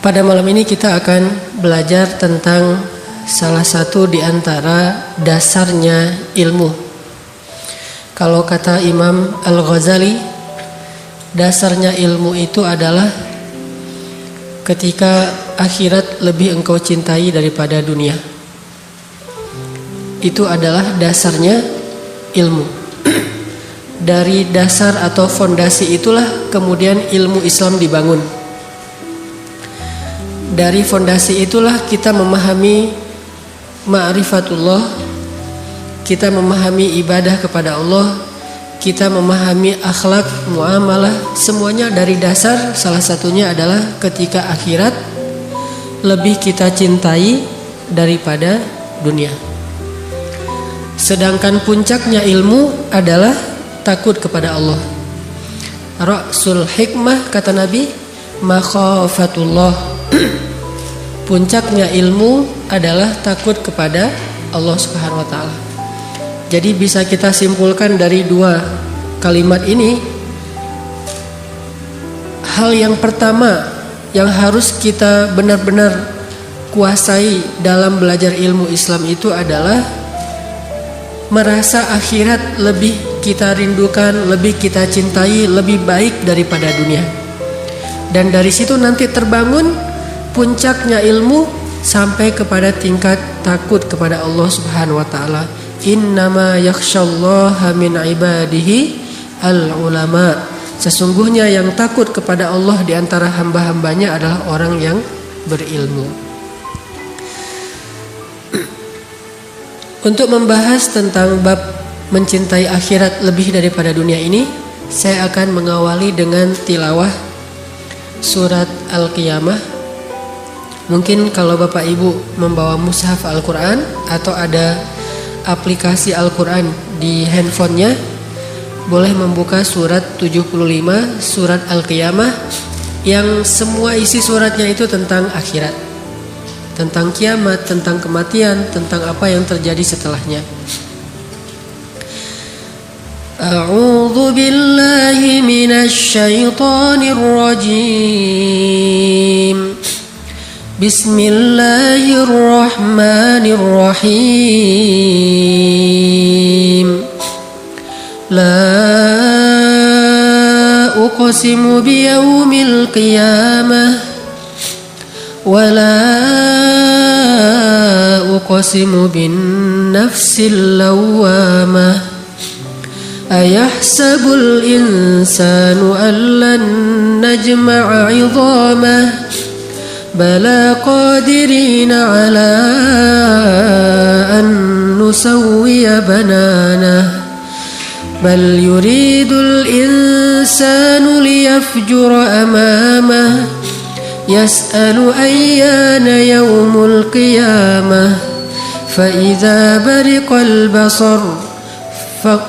Pada malam ini kita akan belajar tentang salah satu di antara dasarnya ilmu. Kalau kata Imam Al-Ghazali, dasarnya ilmu itu adalah ketika akhirat lebih engkau cintai daripada dunia. Itu adalah dasarnya ilmu. Dari dasar atau fondasi itulah kemudian ilmu Islam dibangun. Dari fondasi itulah kita memahami ma'rifatullah, kita memahami ibadah kepada Allah, kita memahami akhlak, muamalah, semuanya dari dasar. Salah satunya adalah ketika akhirat lebih kita cintai daripada dunia. Sedangkan puncaknya ilmu adalah takut kepada Allah. Ra'sul hikmah, kata Nabi, makhafatullah. Puncaknya ilmu adalah takut kepada Allah Subhanahu wa taala. Jadi bisa kita simpulkan dari dua kalimat ini, hal yang pertama yang harus kita benar-benar kuasai dalam belajar ilmu Islam itu adalah merasa akhirat lebih kita rindukan, lebih kita cintai, lebih baik daripada dunia. Dan dari situ nanti terbangun puncaknya ilmu sampai kepada tingkat takut kepada Allah Subhanahu wa taala. Innama yakhsyallaha min ibadihi al-ulama. Sesungguhnya yang takut kepada Allah di antara hamba-hambanya adalah orang yang berilmu. Untuk membahas tentang bab mencintai akhirat lebih daripada dunia ini, saya akan mengawali dengan tilawah surat Al-Qiyamah. Mungkin kalau Bapak Ibu membawa mushaf Al-Quran atau ada aplikasi Al-Quran di handphonenya, boleh membuka surat 75, surat Al-Qiyamah, yang semua isi suratnya itu tentang akhirat, tentang kiamat, tentang kematian, tentang apa yang terjadi setelahnya. A'udzu billahi minasy syaithanir rajim. Bismillahirrahmanirrahim. La uqsimu biyaumil qiyamah wa la uqsimu bin nafsil lawwamah. Ayahsabul insanu an lan najma'a 'idhamah. بلى قادرين على أن نسوي بنانه بل يريد الإنسان ليفجر أمامه يسأل أيان يوم القيامة فإذا برق البصر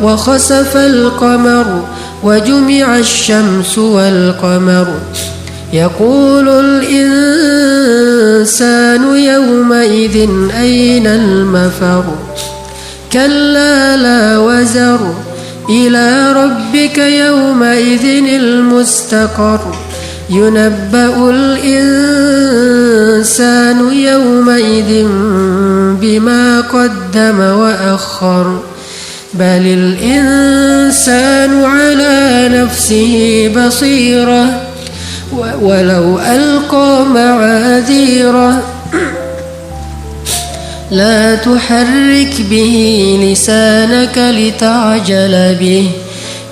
وخسف القمر وجمع الشمس والقمر يقول الإنسان يومئذ أين المفر كلا لا وزر إلى ربك يومئذ المستقر ينبأ الإنسان يومئذ بما قدم وأخر بل الإنسان على نفسه بصيرة ولو ألقى معاذيره لا تحرك به لسانك لتعجل به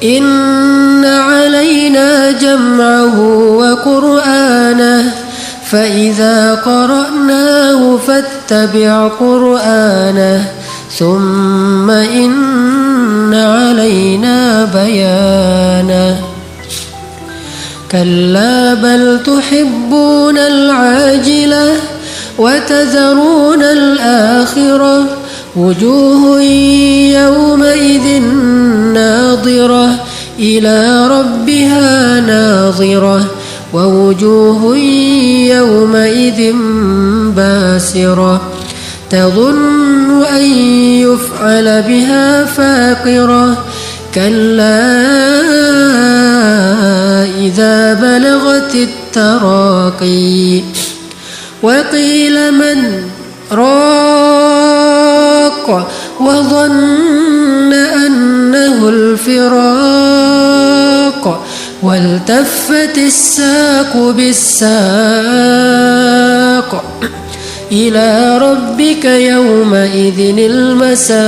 إن علينا جمعه وقرآنه فإذا قرأناه فاتبع قرآنه ثم إن علينا بيانه كلا بل تحبون العاجلة وتذرون الآخرة وجوه يومئذ ناظرة إلى ربها ناظرة ووجوه يومئذ باسرة تظن أن يفعل بها فاقرة كلا إذا بلغت التراقي وقيل من راق وظن أنه الفراق والتفت الساق بالساق إلى ربك يومئذ المساق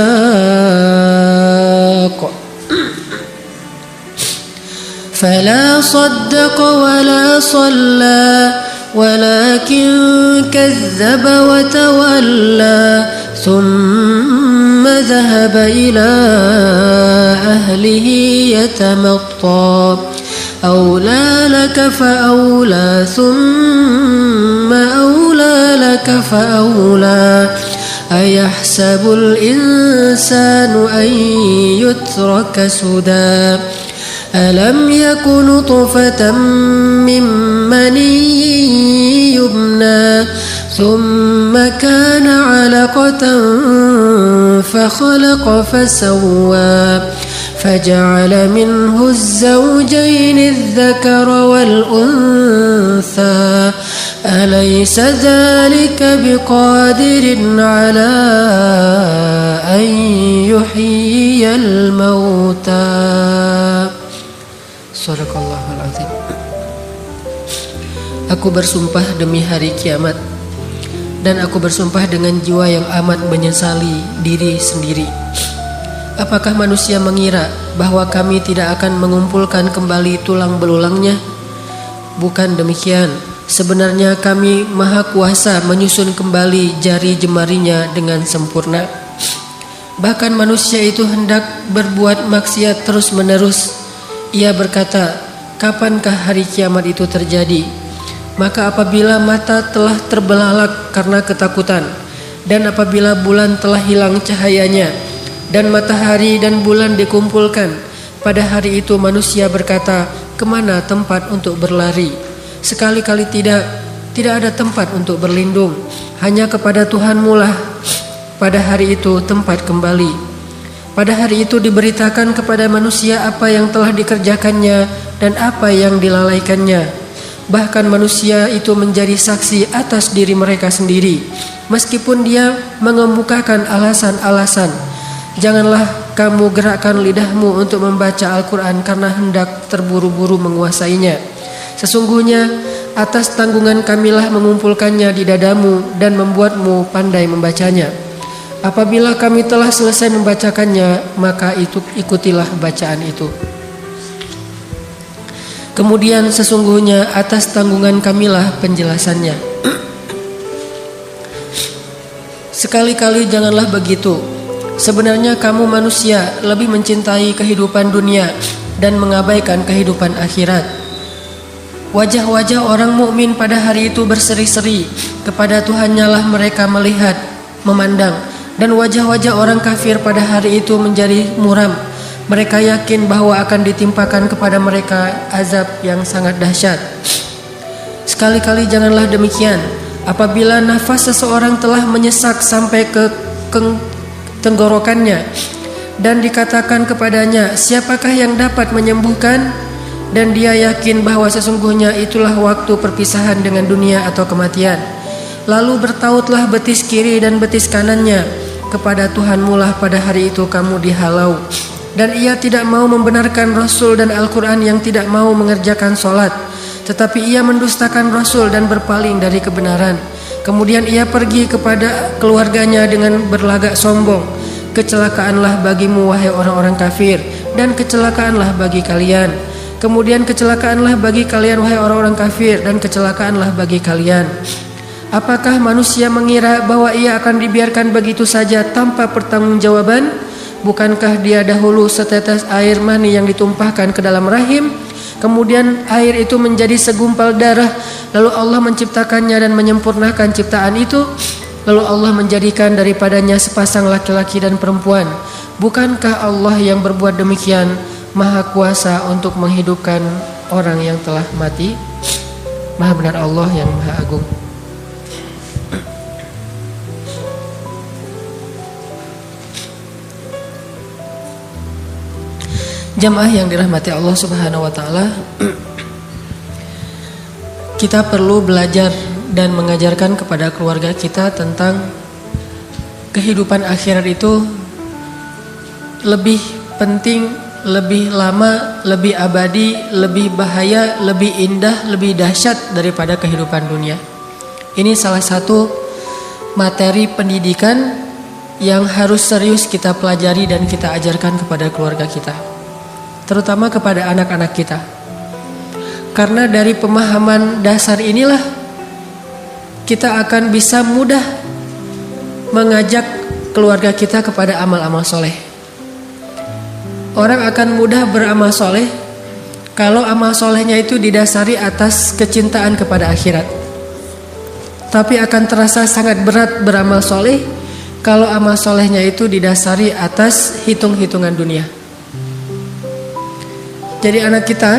فلا صدق ولا صلى ولكن كذب وتولى ثم ذهب إلى أهله يتمطى أولى لك فأولى ثم أولى لك فأولى أيحسب الإنسان أن يترك سدى ألم يك نطفة من مني يمنى ثم كان علقة فخلق فسوى فجعل منه الزوجين الذكر والأنثى أليس ذلك بقادر على أن يحيي الموتى. Sadaqallahul azim. Aku bersumpah demi hari kiamat, dan aku bersumpah dengan jiwa yang amat menyesali diri sendiri. Apakah manusia mengira bahwa kami tidak akan mengumpulkan kembali tulang belulangnya? Bukan demikian. Sebenarnya kami maha kuasa menyusun kembali jari jemarinya dengan sempurna. Bahkan manusia itu hendak berbuat maksiat terus menerus. Ia berkata, kapankah hari kiamat itu terjadi? Maka apabila mata telah terbelalak karena ketakutan, dan apabila bulan telah hilang cahayanya, dan matahari dan bulan dikumpulkan, pada hari itu manusia berkata, kemana tempat untuk berlari? Sekali-kali tidak ada tempat untuk berlindung. Hanya kepada Tuhanmu lah pada hari itu tempat kembali. Pada hari itu diberitakan kepada manusia apa yang telah dikerjakannya dan apa yang dilalaikannya. Bahkan manusia itu menjadi saksi atas diri mereka sendiri, meskipun dia mengemukakan alasan-alasan. Janganlah kamu gerakkan lidahmu untuk membaca Al-Quran karena hendak terburu-buru menguasainya. Sesungguhnya atas tanggungan kamilah mengumpulkannya di dadamu dan membuatmu pandai membacanya. Apabila kami telah selesai membacakannya, maka ikutilah bacaan itu. Kemudian sesungguhnya atas tanggungan kamilah penjelasannya. Sekali-kali janganlah begitu. Sebenarnya kamu manusia lebih mencintai kehidupan dunia dan mengabaikan kehidupan akhirat. Wajah-wajah orang mukmin pada hari itu berseri-seri, kepada Tuhannya lah mereka melihat, memandang. Dan wajah-wajah orang kafir pada hari itu menjadi muram. Mereka yakin bahwa akan ditimpakan kepada mereka azab yang sangat dahsyat. Sekali-kali janganlah demikian. Apabila nafas seseorang telah menyesak sampai ke tenggorokannya, dan dikatakan kepadanya, siapakah yang dapat menyembuhkan? Dan dia yakin bahwa sesungguhnya itulah waktu perpisahan dengan dunia atau kematian. Lalu bertautlah betis kiri dan betis kanannya. Kepada Tuhanmu lah pada hari itu kamu dihalau. Dan ia tidak mau membenarkan Rasul dan Al-Quran yang tidak mau mengerjakan sholat, tetapi ia mendustakan Rasul dan berpaling dari kebenaran. Kemudian ia pergi kepada keluarganya dengan berlagak sombong. Kecelakaanlah bagimu wahai orang-orang kafir, dan kecelakaanlah bagi kalian. Kemudian kecelakaanlah bagi kalian wahai orang-orang kafir, dan kecelakaanlah bagi kalian. Apakah manusia mengira bahwa ia akan dibiarkan begitu saja tanpa pertanggungjawaban? Bukankah dia dahulu setetes air mani yang ditumpahkan ke dalam rahim, kemudian air itu menjadi segumpal darah, lalu Allah menciptakannya dan menyempurnakan ciptaan itu, lalu Allah menjadikan daripadanya sepasang laki-laki dan perempuan. Bukankah Allah yang berbuat demikian maha kuasa untuk menghidupkan orang yang telah mati? Maha benar Allah yang maha agung. Jamaah yang dirahmati Allah Subhanahu wa taala, kita perlu belajar dan mengajarkan kepada keluarga kita tentang kehidupan akhirat itu lebih penting, lebih lama, lebih abadi, lebih bahaya, lebih indah, lebih dahsyat daripada kehidupan dunia. Ini salah satu materi pendidikan yang harus serius kita pelajari dan kita ajarkan kepada keluarga kita, terutama kepada anak-anak kita. Karena dari pemahaman dasar inilah kita akan bisa mudah mengajak keluarga kita kepada amal-amal soleh. Orang akan mudah beramal soleh kalau amal solehnya itu didasari atas kecintaan kepada akhirat. Tapi akan terasa sangat berat beramal soleh kalau amal solehnya itu didasari atas hitung-hitungan dunia. Jadi anak kita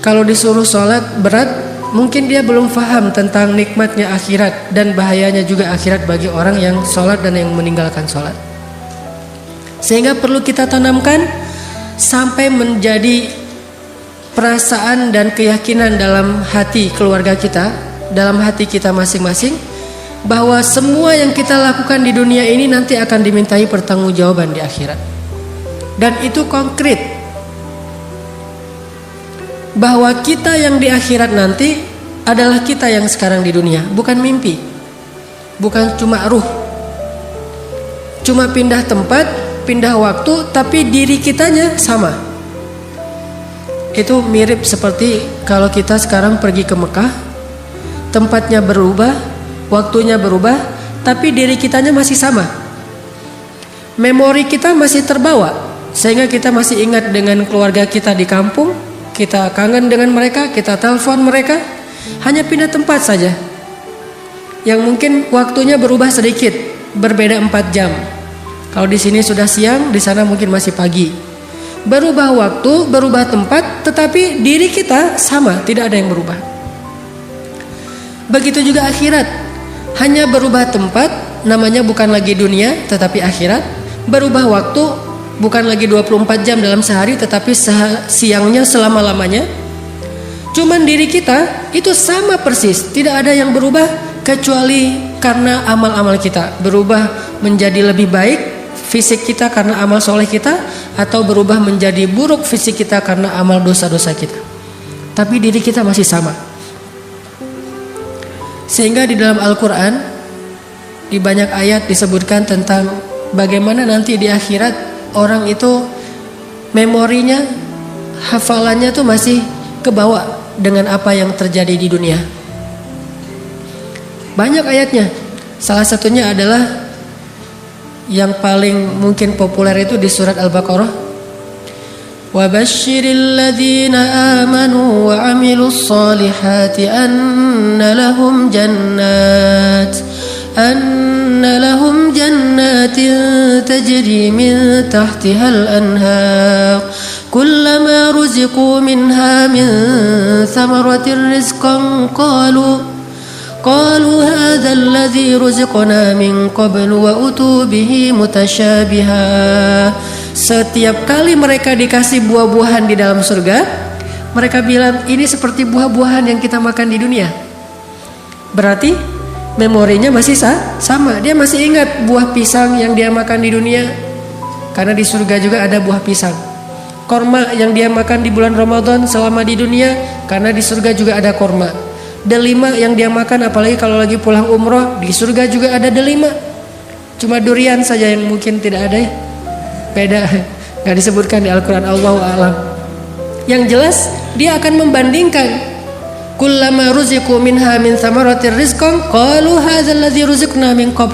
kalau disuruh sholat berat, mungkin dia belum paham tentang nikmatnya akhirat dan bahayanya juga akhirat bagi orang yang sholat dan yang meninggalkan sholat. Sehingga perlu kita tanamkan sampai menjadi perasaan dan keyakinan dalam hati keluarga kita, dalam hati kita masing-masing, bahwa semua yang kita lakukan di dunia ini nanti akan dimintai pertanggungjawaban di akhirat. Dan itu konkret, bahwa kita yang di akhirat nanti adalah kita yang sekarang di dunia, bukan mimpi, bukan cuma ruh, cuma pindah tempat, pindah waktu, tapi diri kitanya sama. Itu mirip seperti kalau kita sekarang pergi ke Mekah, tempatnya berubah, waktunya berubah, tapi diri kitanya masih sama. Memori kita masih terbawa, sehingga kita masih ingat dengan keluarga kita di kampung. Kita kangen dengan mereka, kita telepon mereka, hanya pindah tempat saja. Yang mungkin waktunya berubah sedikit, berbeda 4 jam. Kalau di sini sudah siang, di sana mungkin masih pagi. Berubah waktu, berubah tempat, tetapi diri kita sama, tidak ada yang berubah. Begitu juga akhirat, hanya berubah tempat, namanya bukan lagi dunia, tetapi akhirat. Berubah waktu, bukan lagi 24 jam dalam sehari, tetapi siangnya selama-lamanya. Cuman diri kita itu sama persis, tidak ada yang berubah kecuali karena amal-amal kita. Berubah menjadi lebih baik fisik kita karena amal soleh kita, atau berubah menjadi buruk fisik kita karena amal dosa-dosa kita. Tapi diri kita masih sama. Sehingga di dalam Al-Quran di banyak ayat disebutkan tentang bagaimana nanti di akhirat orang itu memorinya, hafalannya tuh masih kebawa dengan apa yang terjadi di dunia. Banyak ayatnya. Salah satunya adalah yang paling mungkin populer itu di surat Al-Baqarah. Wa basyiril ladzina amanu wa 'amilus solihati anna lahum جنات تجري من تحتها الأنهار كلما رزقوا منها من ثمرة رزقا قالوا هذا الذي رزقنا من قبل وأتوا به متشابها. Setiap kali mereka dikasih buah-buahan di dalam surga, mereka bilang ini seperti buah-buahan yang kita makan di dunia. Berarti memorinya masih sama. Dia masih ingat buah pisang yang dia makan di dunia, karena di surga juga ada buah pisang. Korma yang dia makan di bulan Ramadan selama di dunia, karena di surga juga ada korma. Delima yang dia makan, apalagi kalau lagi pulang umroh, di surga juga ada delima. Cuma durian saja yang mungkin tidak ada ya. Beda, gak disebutkan di Al-Quran. Allahu a'lam. Yang jelas dia akan membandingkan. Kullama ruziqu minha min thamaratir rizqan qalu hadzal ladzi ruziqna min qabl.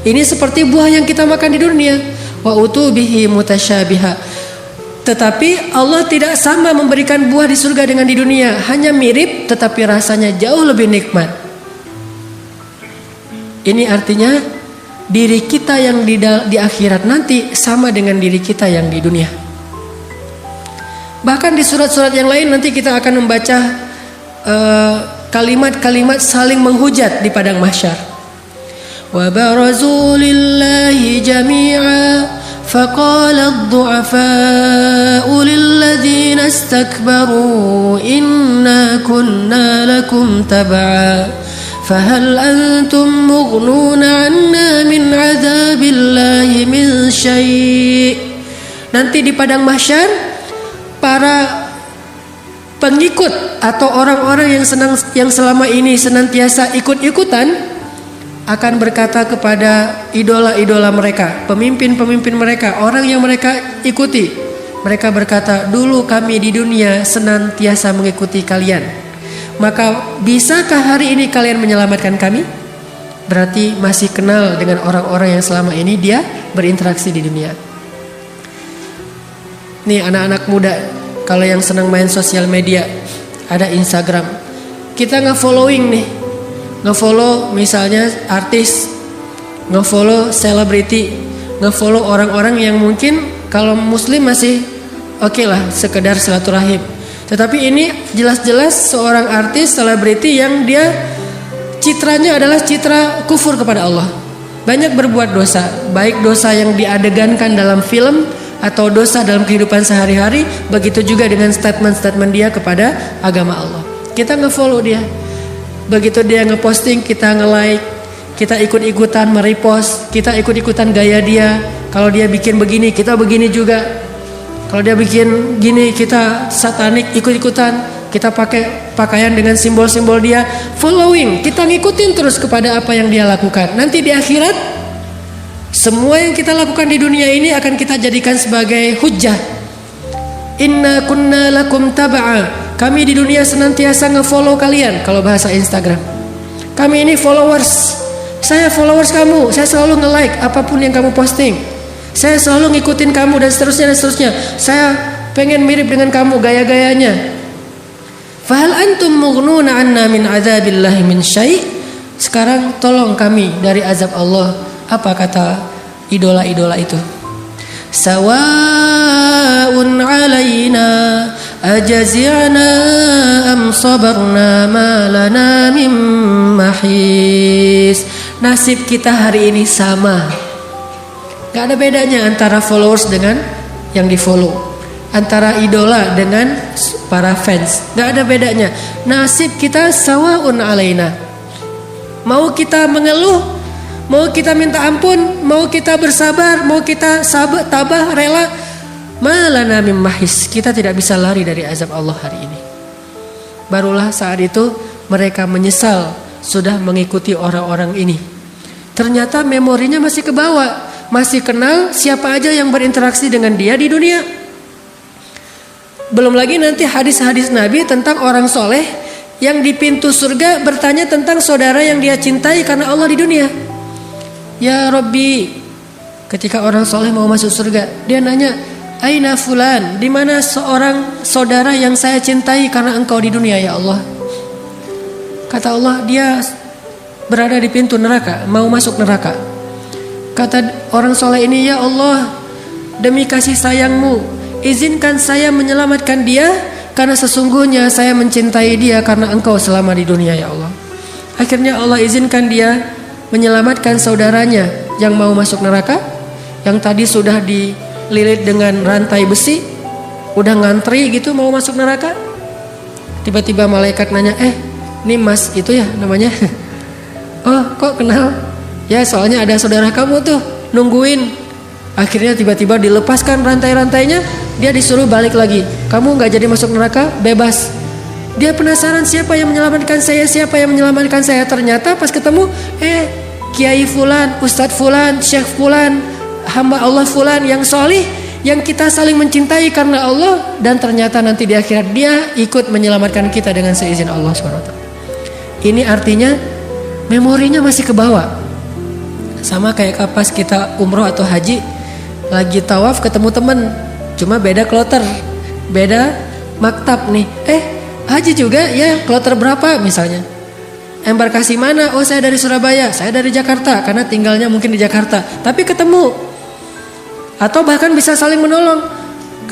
Ini seperti buah yang kita makan di dunia. Wa utubihi mutasyabiha. Tetapi Allah tidak sama memberikan buah di surga dengan di dunia, hanya mirip tetapi rasanya jauh lebih nikmat. Ini artinya diri kita yang di akhirat nanti sama dengan diri kita yang di dunia. Bahkan di surat-surat yang lain nanti kita akan membaca kalimat-kalimat saling menghujat di padang mahsyar. Wa barazu lillahi jami'a faqala ad-du'afa'u lilladzina istakbaru inna kunna lakum tab'a fahal antum mughnuna 'anna min 'adzabillahi min syai'. Nanti di padang mahsyar para pengikut atau orang-orang yang selama ini senantiasa ikut-ikutan akan berkata kepada idola-idola mereka, pemimpin-pemimpin mereka, orang yang mereka ikuti. Mereka berkata, dulu kami di dunia senantiasa mengikuti kalian. Maka bisakah hari ini kalian menyelamatkan kami? Berarti masih kenal dengan orang-orang yang selama ini dia berinteraksi di dunia. Nih anak-anak muda, kalau yang senang main sosial media, ada Instagram. Kita nge-following nih. Nge-follow misalnya artis, nge-follow selebriti, nge-follow orang-orang yang mungkin kalau muslim masih oke lah, sekedar silaturahim. Tetapi ini jelas-jelas seorang artis, selebriti yang dia citranya adalah citra kufur kepada Allah. Banyak berbuat dosa, baik dosa yang diadegankan dalam film atau dosa dalam kehidupan sehari-hari, begitu juga dengan statement-statement dia kepada agama Allah. Kita nge-follow dia. Begitu dia nge-posting, kita nge-like, kita ikut-ikutan merepost, kita ikut-ikutan gaya dia. Kalau dia bikin begini, kita begini juga. Kalau dia bikin gini, kita satanik ikut-ikutan. Kita pakai pakaian dengan simbol-simbol dia. Following, kita ngikutin terus kepada apa yang dia lakukan. Nanti di akhirat, semua yang kita lakukan di dunia ini akan kita jadikan sebagai hujjah. Inna kunna lakum tab'a. Kami di dunia senantiasa nge-follow kalian. Kalau bahasa Instagram, kami ini followers. Saya followers kamu. Saya selalu nge-like apapun yang kamu posting. Saya selalu ngikutin kamu dan seterusnya dan seterusnya. Saya pengen mirip dengan kamu gaya-gayanya. Fahal antum mughnuna 'anna min 'adzabillahi min syai'. Sekarang tolong kami dari azab Allah. Apa kata idola-idola itu? Sawa'un 'alaina ajazi'na am sabarna ma lana mim mahis. Nasib kita hari ini sama. Gak ada bedanya antara followers dengan yang di follow, antara idola dengan para fans. Gak ada bedanya. Nasib kita sawa'un 'alaina. Mau kita mengeluh, mau kita minta ampun, mau kita bersabar, mau kita tabah, rela, malana mim mahis, kita tidak bisa lari dari azab Allah hari ini. Barulah saat itu mereka menyesal sudah mengikuti orang-orang ini. Ternyata memorinya masih kebawa, masih kenal siapa aja yang berinteraksi dengan dia di dunia. Belum lagi nanti hadis-hadis Nabi tentang orang soleh yang di pintu surga bertanya tentang saudara yang dia cintai karena Allah di dunia. Ya Rabbi, ketika orang soleh mau masuk surga, dia nanya, Aina fulan, di mana seorang saudara yang saya cintai karena engkau di dunia ya Allah? Kata Allah, dia berada di pintu neraka, mau masuk neraka. Kata orang soleh ini, ya Allah, demi kasih sayangmu, izinkan saya menyelamatkan dia, karena sesungguhnya saya mencintai dia karena engkau selama di dunia ya Allah. Akhirnya Allah izinkan dia menyelamatkan saudaranya yang mau masuk neraka, yang tadi sudah dililit dengan rantai besi, udah ngantri gitu mau masuk neraka. Tiba-tiba malaikat nanya, ini mas itu ya namanya? Oh kok kenal? Ya soalnya ada saudara kamu tuh nungguin. Akhirnya tiba-tiba dilepaskan rantai-rantainya, dia disuruh balik lagi. Kamu gak jadi masuk neraka, bebas. Dia penasaran siapa yang menyelamatkan saya, siapa yang menyelamatkan saya. Ternyata pas ketemu, Kiai Fulan, Ustadz Fulan, Syekh Fulan, hamba Allah Fulan yang solih, yang kita saling mencintai karena Allah. Dan ternyata nanti di akhirat dia ikut menyelamatkan kita dengan seizin Allah SWT. Ini artinya memorinya masih kebawa. Sama kayak pas kita umroh atau haji, lagi tawaf ketemu temen, cuma beda kloter, beda maktab nih. Haji juga ya, kloter berapa misalnya? Embarkasi mana? Oh saya dari Surabaya, saya dari Jakarta, karena tinggalnya mungkin di Jakarta. Tapi ketemu, atau bahkan bisa saling menolong.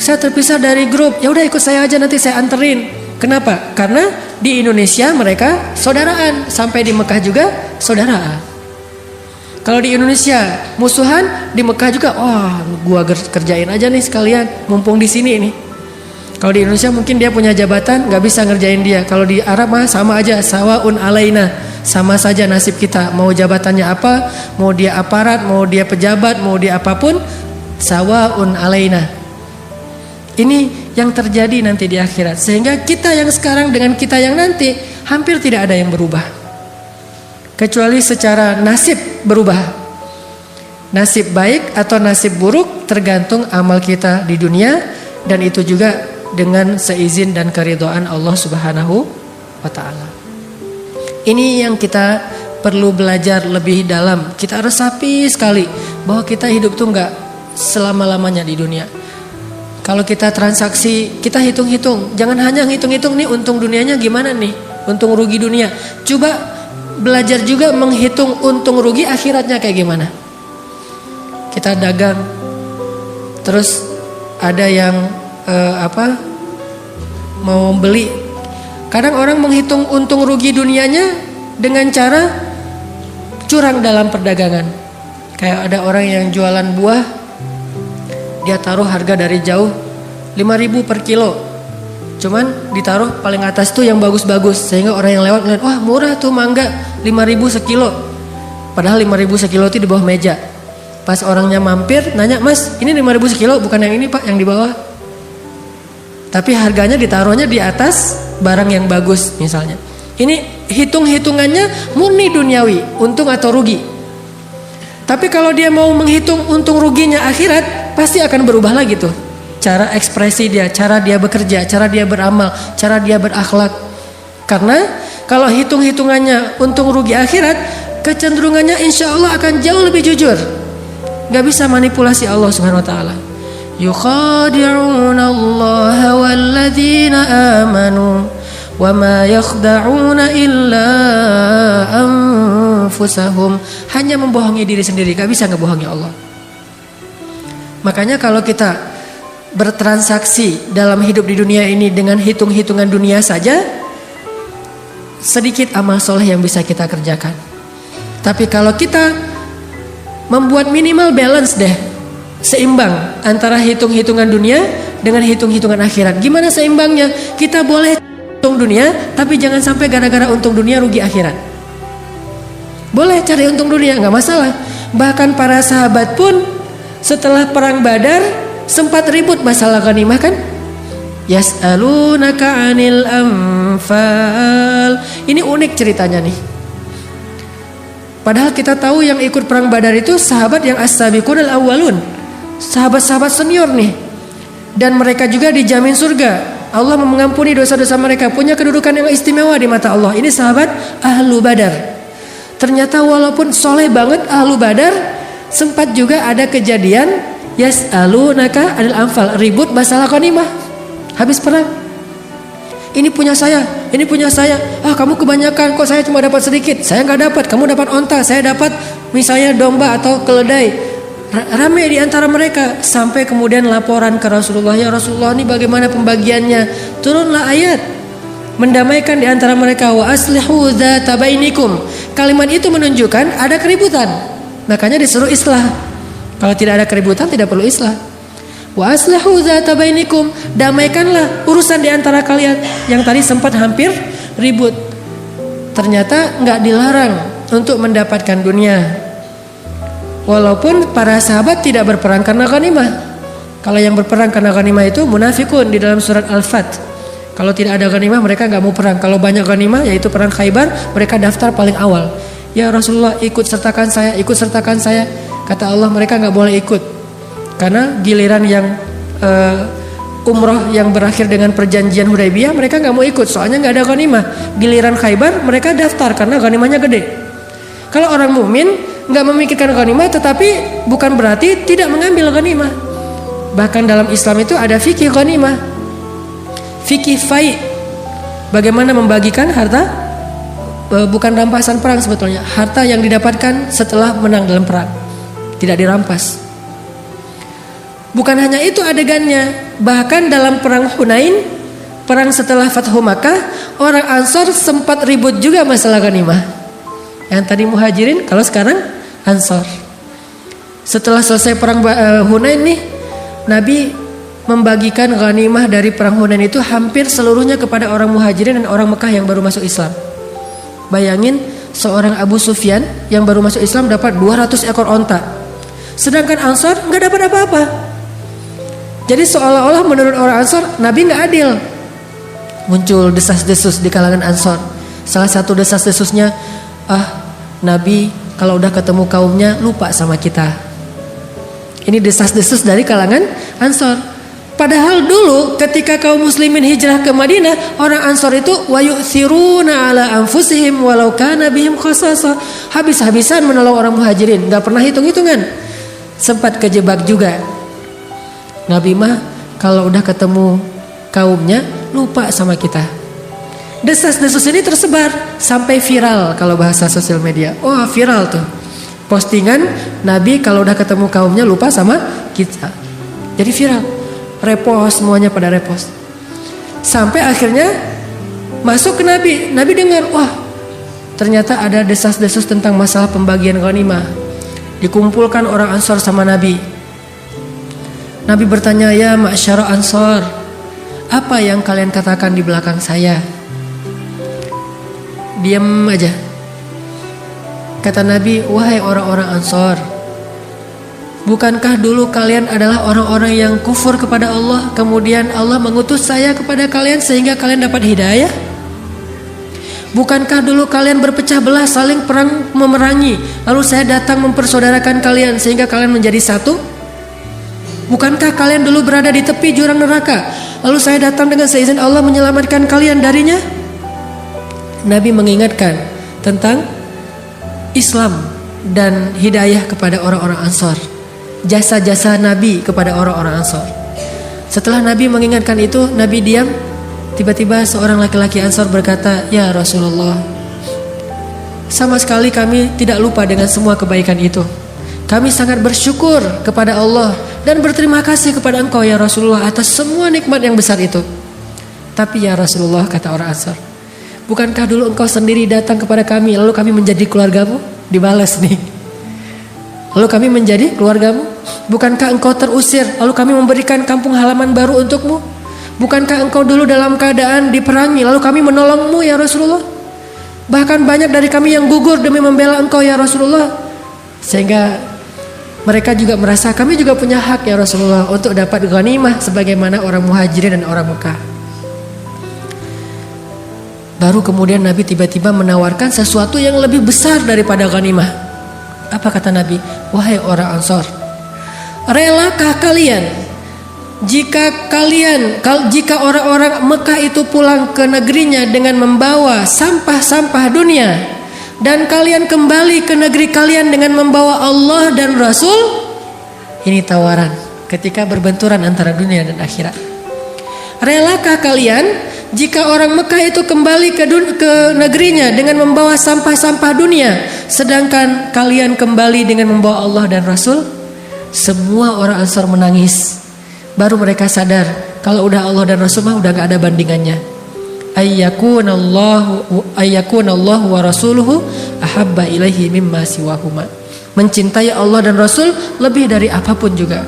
Saya terpisah dari grup, ya udah ikut saya aja nanti saya anterin. Kenapa? Karena di Indonesia mereka saudaraan, sampai di Mekah juga saudaraan. Kalau di Indonesia musuhan, di Mekah juga, gua kerjain aja nih sekalian, mumpung di sini ini. Kalau di Indonesia mungkin dia punya jabatan, nggak bisa ngerjain dia. Kalau di Arab mah sama aja, sawaun alaina, sama saja nasib kita. Mau jabatannya apa, mau dia aparat, mau dia pejabat, mau dia apapun, sawaun alaina. Ini yang terjadi nanti di akhirat. Sehingga kita yang sekarang dengan kita yang nanti hampir tidak ada yang berubah, kecuali secara nasib berubah. Nasib baik atau nasib buruk tergantung amal kita di dunia, dan itu juga dengan seizin dan keridhaan Allah Subhanahu wa taala. Ini yang kita perlu belajar lebih dalam. Kita resapi sekali bahwa kita hidup tuh enggak selama-lamanya di dunia. Kalau kita transaksi, kita hitung-hitung. Jangan hanya hitung-hitung nih untung dunianya gimana nih, untung rugi dunia. Coba belajar juga menghitung untung rugi akhiratnya kayak gimana. Kita dagang, terus ada yang mau beli. Kadang orang menghitung untung rugi dunianya dengan cara curang dalam perdagangan. Kayak ada orang yang jualan buah, dia taruh harga dari jauh 5.000 per kilo, cuman ditaruh paling atas tuh yang bagus-bagus, sehingga orang yang lewat ngeliat, wah murah tuh mangga 5.000 sekilo. Padahal 5.000 sekilo itu di bawah meja. Pas orangnya mampir nanya, mas ini 5.000 sekilo, bukan yang ini pak, yang di bawah. Tapi harganya ditaruhnya di atas barang yang bagus misalnya. Ini hitung-hitungannya murni duniawi, untung atau rugi. Tapi kalau dia mau menghitung untung ruginya akhirat, pasti akan berubah lagi tuh. Cara ekspresi dia, cara dia bekerja, cara dia beramal, cara dia berakhlak. Karena kalau hitung-hitungannya untung rugi akhirat, kecenderungannya insya Allah akan jauh lebih jujur. Gak bisa manipulasi Allah Subhanahu wa taala. Yukhadi'una Allah walladzina amanu wa ma yakhda'una illa anfusahum. Hanya membohongi diri sendiri, gak bisa ngebohongi Allah. Makanya kalau kita bertransaksi dalam hidup di dunia ini dengan hitung-hitungan dunia saja, sedikit amal soleh yang bisa kita kerjakan. Tapi kalau kita membuat minimal balance deh, seimbang antara hitung-hitungan dunia dengan hitung-hitungan akhirat. Gimana seimbangnya? Kita boleh untung dunia, tapi jangan sampai gara-gara untung dunia rugi akhirat. Boleh cari untung dunia, nggak masalah. Bahkan para sahabat pun setelah perang Badar sempat ribut masalah ghanimah kan? Yas'alunaka 'anil anfal. Ini unik ceritanya nih. Padahal kita tahu yang ikut perang Badar itu sahabat yang as-sabiqunal awwalun. Sahabat-sahabat senior nih. Dan mereka juga dijamin surga. Allah mengampuni dosa-dosa mereka, punya kedudukan yang istimewa di mata Allah. Ini sahabat ahlu Badar. Ternyata walaupun soleh banget ahlu Badar, sempat juga ada kejadian yas'alunaka 'anil anfal, ribut masalah ghanimah habis perang. Ini punya saya, ini punya saya. Ah kamu kebanyakan, kok saya cuma dapat sedikit. Saya nggak dapat, kamu dapat onta, saya dapat misalnya domba atau keledai. Rame di antara mereka sampai kemudian laporan ke Rasulullah, ya Rasulullah ini bagaimana pembagiannya? Turunlah ayat mendamaikan di antara mereka, wa aslihu dzata bainikum. Kalimat itu menunjukkan ada keributan. Makanya disuruh islah. Kalau tidak ada keributan tidak perlu islah. Wa aslihu dzata bainikum, damaikanlah urusan di antara kalian yang tadi sempat hampir ribut. Ternyata enggak dilarang untuk mendapatkan dunia. Walaupun para sahabat tidak berperang karena ghanimah. Kalau yang berperang karena ghanimah itu munafikun di dalam surat Al-Fat. Kalau tidak ada ghanimah mereka enggak mau perang. Kalau banyak ghanimah yaitu perang Khaybar, mereka daftar paling awal. Ya Rasulullah ikut sertakan saya, ikut sertakan saya. Kata Allah mereka enggak boleh ikut. Karena giliran yang umroh yang berakhir dengan perjanjian Hudaybiyah mereka nggak mau ikut, soalnya nggak ada ghanimah. Giliran Khaybar mereka daftar karena ghanimahnya gede. Kalau orang mukmin nggak memikirkan ghanimah, tetapi bukan berarti tidak mengambil ghanimah. Bahkan dalam Islam itu ada fikih ghanimah, fikih fai, bagaimana membagikan harta, bukan rampasan perang sebetulnya, harta yang didapatkan setelah menang dalam perang, tidak dirampas. Bukan hanya itu adegannya, bahkan dalam perang Hunain, perang setelah Fathu Makkah, orang Ansor sempat ribut juga masalah ghanimah. Yang tadi Muhajirin, kalau sekarang Ansor. Setelah selesai perang Hunain nih, Nabi membagikan ghanimah dari perang Hunain itu hampir seluruhnya kepada orang Muhajirin dan orang Mekah yang baru masuk Islam. Bayangin seorang Abu Sufyan yang baru masuk Islam dapat 200 ekor onta. Sedangkan Ansor nggak dapat apa-apa. Jadi seolah-olah menurut orang Ansor Nabi nggak adil. Muncul desas-desus di kalangan Ansor. Salah satu desas-desusnya, Nabi kalau udah ketemu kaumnya lupa sama kita. Ini desas-desus dari kalangan Ansor. Padahal dulu ketika kaum muslimin hijrah ke Madinah, orang Ansor itu wayu'thiruna ala anfusihim walau kana bihim khasasah. Habis-habisan menolong orang Muhajirin, enggak pernah hitung-hitungan. Sempat kejebak juga. Nabi mah kalau udah ketemu kaumnya lupa sama kita. Desas-desus ini tersebar sampai viral kalau bahasa sosial media. Oh, viral tuh. Postingan Nabi kalau udah ketemu kaumnya lupa sama kita. Jadi viral. Repost, semuanya pada repost. Sampai akhirnya masuk ke Nabi. Nabi dengar, wah ternyata ada desas-desus tentang masalah pembagian ghanimah. Dikumpulkan orang Ansor sama Nabi. Nabi bertanya, ya ma'syara Ansor, apa yang kalian katakan di belakang saya? Diam aja. Kata Nabi, wahai orang-orang Ansor, bukankah dulu kalian adalah orang-orang yang kufur kepada Allah, kemudian Allah mengutus saya kepada kalian sehingga kalian dapat hidayah? Bukankah dulu kalian berpecah belah, saling perang memerangi, lalu saya datang mempersaudarakan kalian sehingga kalian menjadi satu? Bukankah kalian dulu berada di tepi jurang neraka, lalu saya datang dengan seizin Allah menyelamatkan kalian darinya? Nabi mengingatkan tentang Islam dan hidayah kepada orang-orang Ansor, jasa-jasa Nabi kepada orang-orang Ansor. Setelah Nabi mengingatkan itu, Nabi diam. Tiba-tiba seorang laki-laki Ansor berkata, ya Rasulullah, sama sekali kami tidak lupa dengan semua kebaikan itu. Kami sangat bersyukur kepada Allah dan berterima kasih kepada engkau ya Rasulullah atas semua nikmat yang besar itu. Tapi ya Rasulullah, kata orang Ansor, bukankah dulu engkau sendiri datang kepada kami, lalu kami menjadi keluargamu? Dibalas nih, lalu kami menjadi keluargamu. Bukankah engkau terusir, lalu kami memberikan kampung halaman baru untukmu? Bukankah engkau dulu dalam keadaan diperangi, lalu kami menolongmu ya Rasulullah? Bahkan banyak dari kami yang gugur demi membela engkau ya Rasulullah. Sehingga mereka juga merasa kami juga punya hak ya Rasulullah untuk dapat ghanimah sebagaimana orang Muhajirin dan orang Mekah. Baru kemudian Nabi tiba-tiba menawarkan sesuatu yang lebih besar daripada ghanimah. Apa kata Nabi? Wahai orang Ansor, relakah kalian jika orang-orang Mekah itu pulang ke negerinya dengan membawa sampah-sampah dunia, dan kalian kembali ke negeri kalian dengan membawa Allah dan Rasul? Ini tawaran ketika berbenturan antara dunia dan akhirat. Relakah kalian jika orang Mekah itu kembali ke negerinya dengan membawa sampah-sampah dunia, sedangkan kalian kembali dengan membawa Allah dan Rasul? Semua orang Ansar menangis. Baru mereka sadar kalau udah Allah dan Rasul mah udah gak ada bandingannya. Ayyakunallahu wa rasuluhu ahabba ilaihi mimma siwahuma. Mencintai Allah dan Rasul lebih dari apapun juga.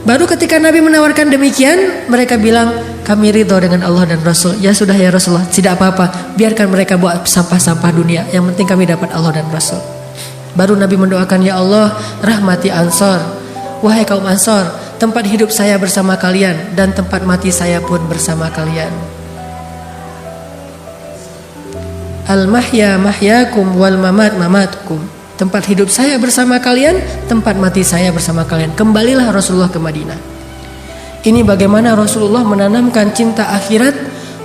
Baru ketika Nabi menawarkan demikian, mereka bilang, kami ridho dengan Allah dan Rasul. Ya sudah ya Rasulullah, tidak apa-apa, biarkan mereka bawa sampah-sampah dunia, yang penting kami dapat Allah dan Rasul. Baru Nabi mendoakan, ya Allah, rahmati Ansor. Wahai kaum Ansor, tempat hidup saya bersama kalian dan tempat mati saya pun bersama kalian. Al-mahya mahyakum wal mamat mamatukum. Tempat hidup saya bersama kalian, tempat mati saya bersama kalian. Kembalilah Rasulullah ke Madinah. Ini bagaimana Rasulullah menanamkan cinta akhirat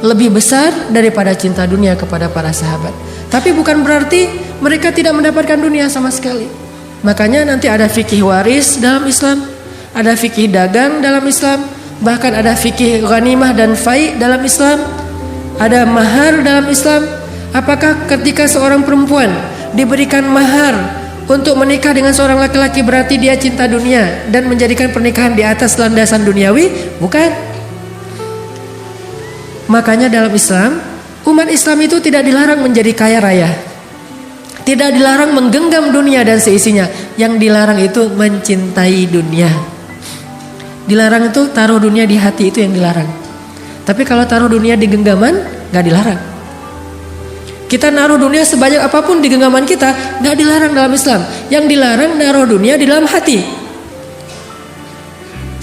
lebih besar daripada cinta dunia kepada para sahabat. Tapi bukan berarti mereka tidak mendapatkan dunia sama sekali. Makanya nanti ada fikih waris dalam Islam, ada fikih dagang dalam Islam, bahkan ada fikih ghanimah dan fai dalam Islam, ada mahar dalam Islam. Apakah ketika seorang perempuan diberikan mahar untuk menikah dengan seorang laki-laki berarti dia cinta dunia dan menjadikan pernikahan di atas landasan duniawi? Bukan. Makanya dalam Islam, umat Islam itu tidak dilarang menjadi kaya raya, tidak dilarang menggenggam dunia dan seisinya. Yang dilarang itu mencintai dunia. Dilarang itu taruh dunia di hati, itu yang dilarang. Tapi kalau taruh dunia di genggaman, gak dilarang. Kita naruh dunia sebanyak apapun di genggaman kita, gak dilarang dalam Islam. Yang dilarang naruh dunia di dalam hati.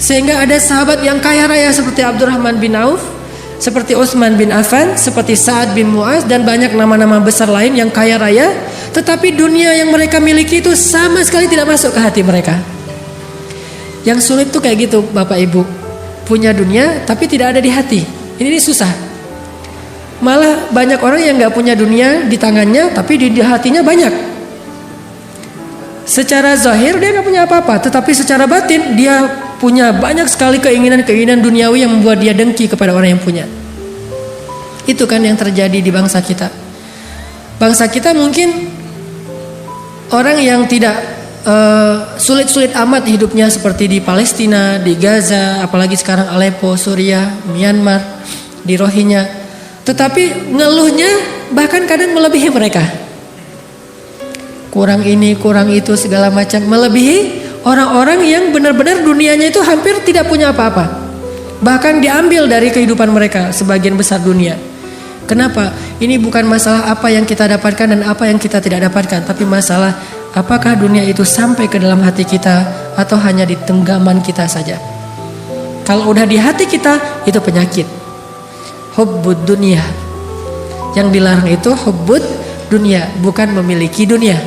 Sehingga ada sahabat yang kaya raya seperti Abdurrahman bin Auf, seperti Utsman bin Affan, seperti Sa'ad bin Mu'az, dan banyak nama-nama besar lain yang kaya raya, tetapi dunia yang mereka miliki itu sama sekali tidak masuk ke hati mereka. Yang sulit tuh kayak gitu Bapak Ibu, punya dunia tapi tidak ada di hati. Ini susah. Malah banyak orang yang gak punya dunia di tangannya tapi di hatinya banyak. Secara zahir dia gak punya apa-apa, tetapi secara batin dia punya banyak sekali keinginan-keinginan duniawi yang membuat dia dengki kepada orang yang punya. Itu kan yang terjadi di bangsa kita. Bangsa kita mungkin orang yang tidak sulit-sulit amat hidupnya seperti di Palestina, di Gaza, apalagi sekarang Aleppo, Suriah, Myanmar, di Rohingya. Tetapi ngeluhnya bahkan kadang melebihi mereka. Kurang ini, kurang itu, segala macam, melebihi orang-orang yang benar-benar dunianya itu hampir tidak punya apa-apa. Bahkan diambil dari kehidupan mereka sebagian besar dunia. Kenapa? Ini bukan masalah apa yang kita dapatkan dan apa yang kita tidak dapatkan, tapi masalah apakah dunia itu sampai ke dalam hati kita atau hanya di tenggaman kita saja. Kalau udah di hati kita, itu penyakit. Hubbud dunia. Yang dilarang itu hubbud dunia, bukan memiliki dunia.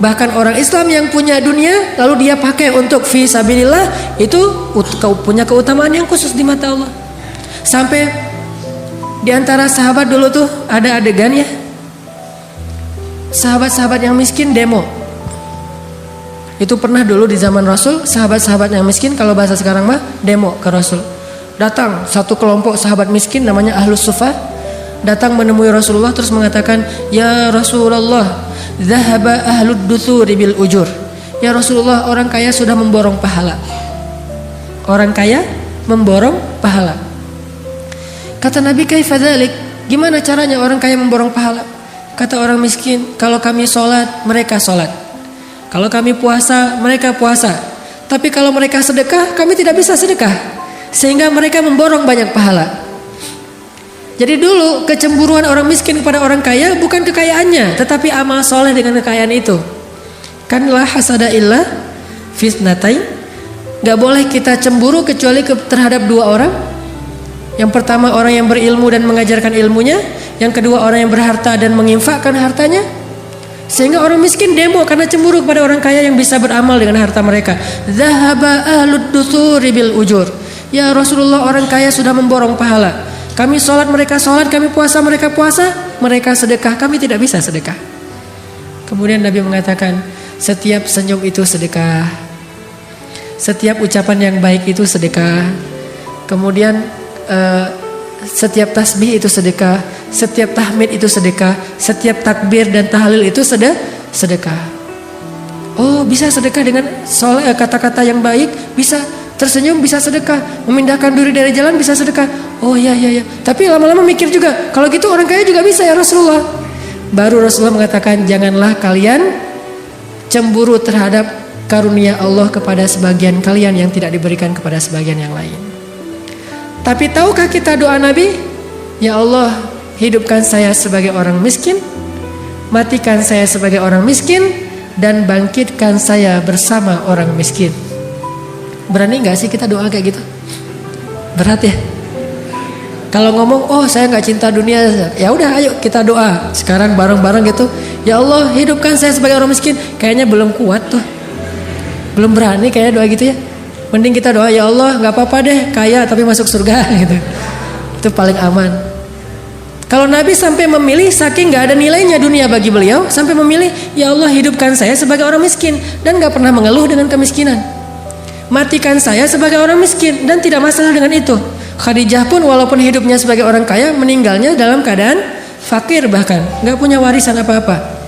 Bahkan orang Islam yang punya dunia lalu dia pakai untuk fi sabilillah, itu punya keutamaan yang khusus di mata Allah. Sampai di antara sahabat dulu tuh ada adegannya, sahabat-sahabat yang miskin demo. Itu pernah dulu di zaman Rasul, sahabat-sahabat yang miskin, kalau bahasa sekarang mah demo ke Rasul. Datang satu kelompok sahabat miskin namanya Ahlus Suffah, datang menemui Rasulullah terus mengatakan, "Ya Rasulullah, zahaba ahlud duthuri bil ujur." Ya Rasulullah, orang kaya sudah memborong pahala. Orang kaya memborong pahala. Kata Nabi, "Kaifa dzalik?" Gimana caranya orang kaya memborong pahala? Kata orang miskin, "Kalau kami sholat, mereka sholat. Kalau kami puasa, mereka puasa. Tapi kalau mereka sedekah, kami tidak bisa sedekah. Sehingga mereka memborong banyak pahala." Jadi dulu kecemburuan orang miskin kepada orang kaya bukan kekayaannya, tetapi amal soleh dengan kekayaan itu. Kan la hasada illa fitnatain. Gak boleh kita cemburu kecuali terhadap dua orang. Yang pertama orang yang berilmu dan mengajarkan ilmunya. Yang kedua orang yang berharta dan menginfakkan hartanya. Sehingga orang miskin demo karena cemburu kepada orang kaya yang bisa beramal dengan harta mereka. Zahaba ahlud duthuri bil ujur. Ya Rasulullah, orang kaya sudah memborong pahala. Kami sholat, mereka sholat. Kami puasa, mereka puasa. Mereka sedekah, kami tidak bisa sedekah. Kemudian Nabi mengatakan, setiap senyum itu sedekah. Setiap ucapan yang baik itu sedekah. Kemudian setiap tasbih itu sedekah, setiap tahmid itu sedekah, setiap takbir dan tahlil itu sedekah. Oh, bisa sedekah dengan kata-kata yang baik, bisa tersenyum, bisa sedekah, memindahkan duri dari jalan bisa sedekah. Oh ya. Tapi lama-lama mikir juga, kalau gitu orang kaya juga bisa ya Rasulullah. Baru Rasulullah mengatakan, janganlah kalian cemburu terhadap karunia Allah kepada sebagian kalian yang tidak diberikan kepada sebagian yang lain. Tapi tahukah kita doa Nabi? Ya Allah, hidupkan saya sebagai orang miskin, matikan saya sebagai orang miskin, dan bangkitkan saya bersama orang miskin. Berani gak sih kita doa kayak gitu? Berat ya? Kalau ngomong, oh saya gak cinta dunia, ya udah ayo kita doa sekarang bareng-bareng gitu. Ya Allah, hidupkan saya sebagai orang miskin. Kayaknya belum kuat tuh, belum berani kayaknya doa gitu ya. Mending kita doa, ya Allah gak apa-apa deh kaya tapi masuk surga gitu. Itu paling aman. Kalau Nabi sampai memilih, saking gak ada nilainya dunia bagi beliau, sampai memilih, ya Allah hidupkan saya sebagai orang miskin, dan gak pernah mengeluh dengan kemiskinan. Matikan saya sebagai orang miskin, dan tidak masalah dengan itu. Khadijah pun walaupun hidupnya sebagai orang kaya, meninggalnya dalam keadaan fakir, bahkan gak punya warisan apa-apa.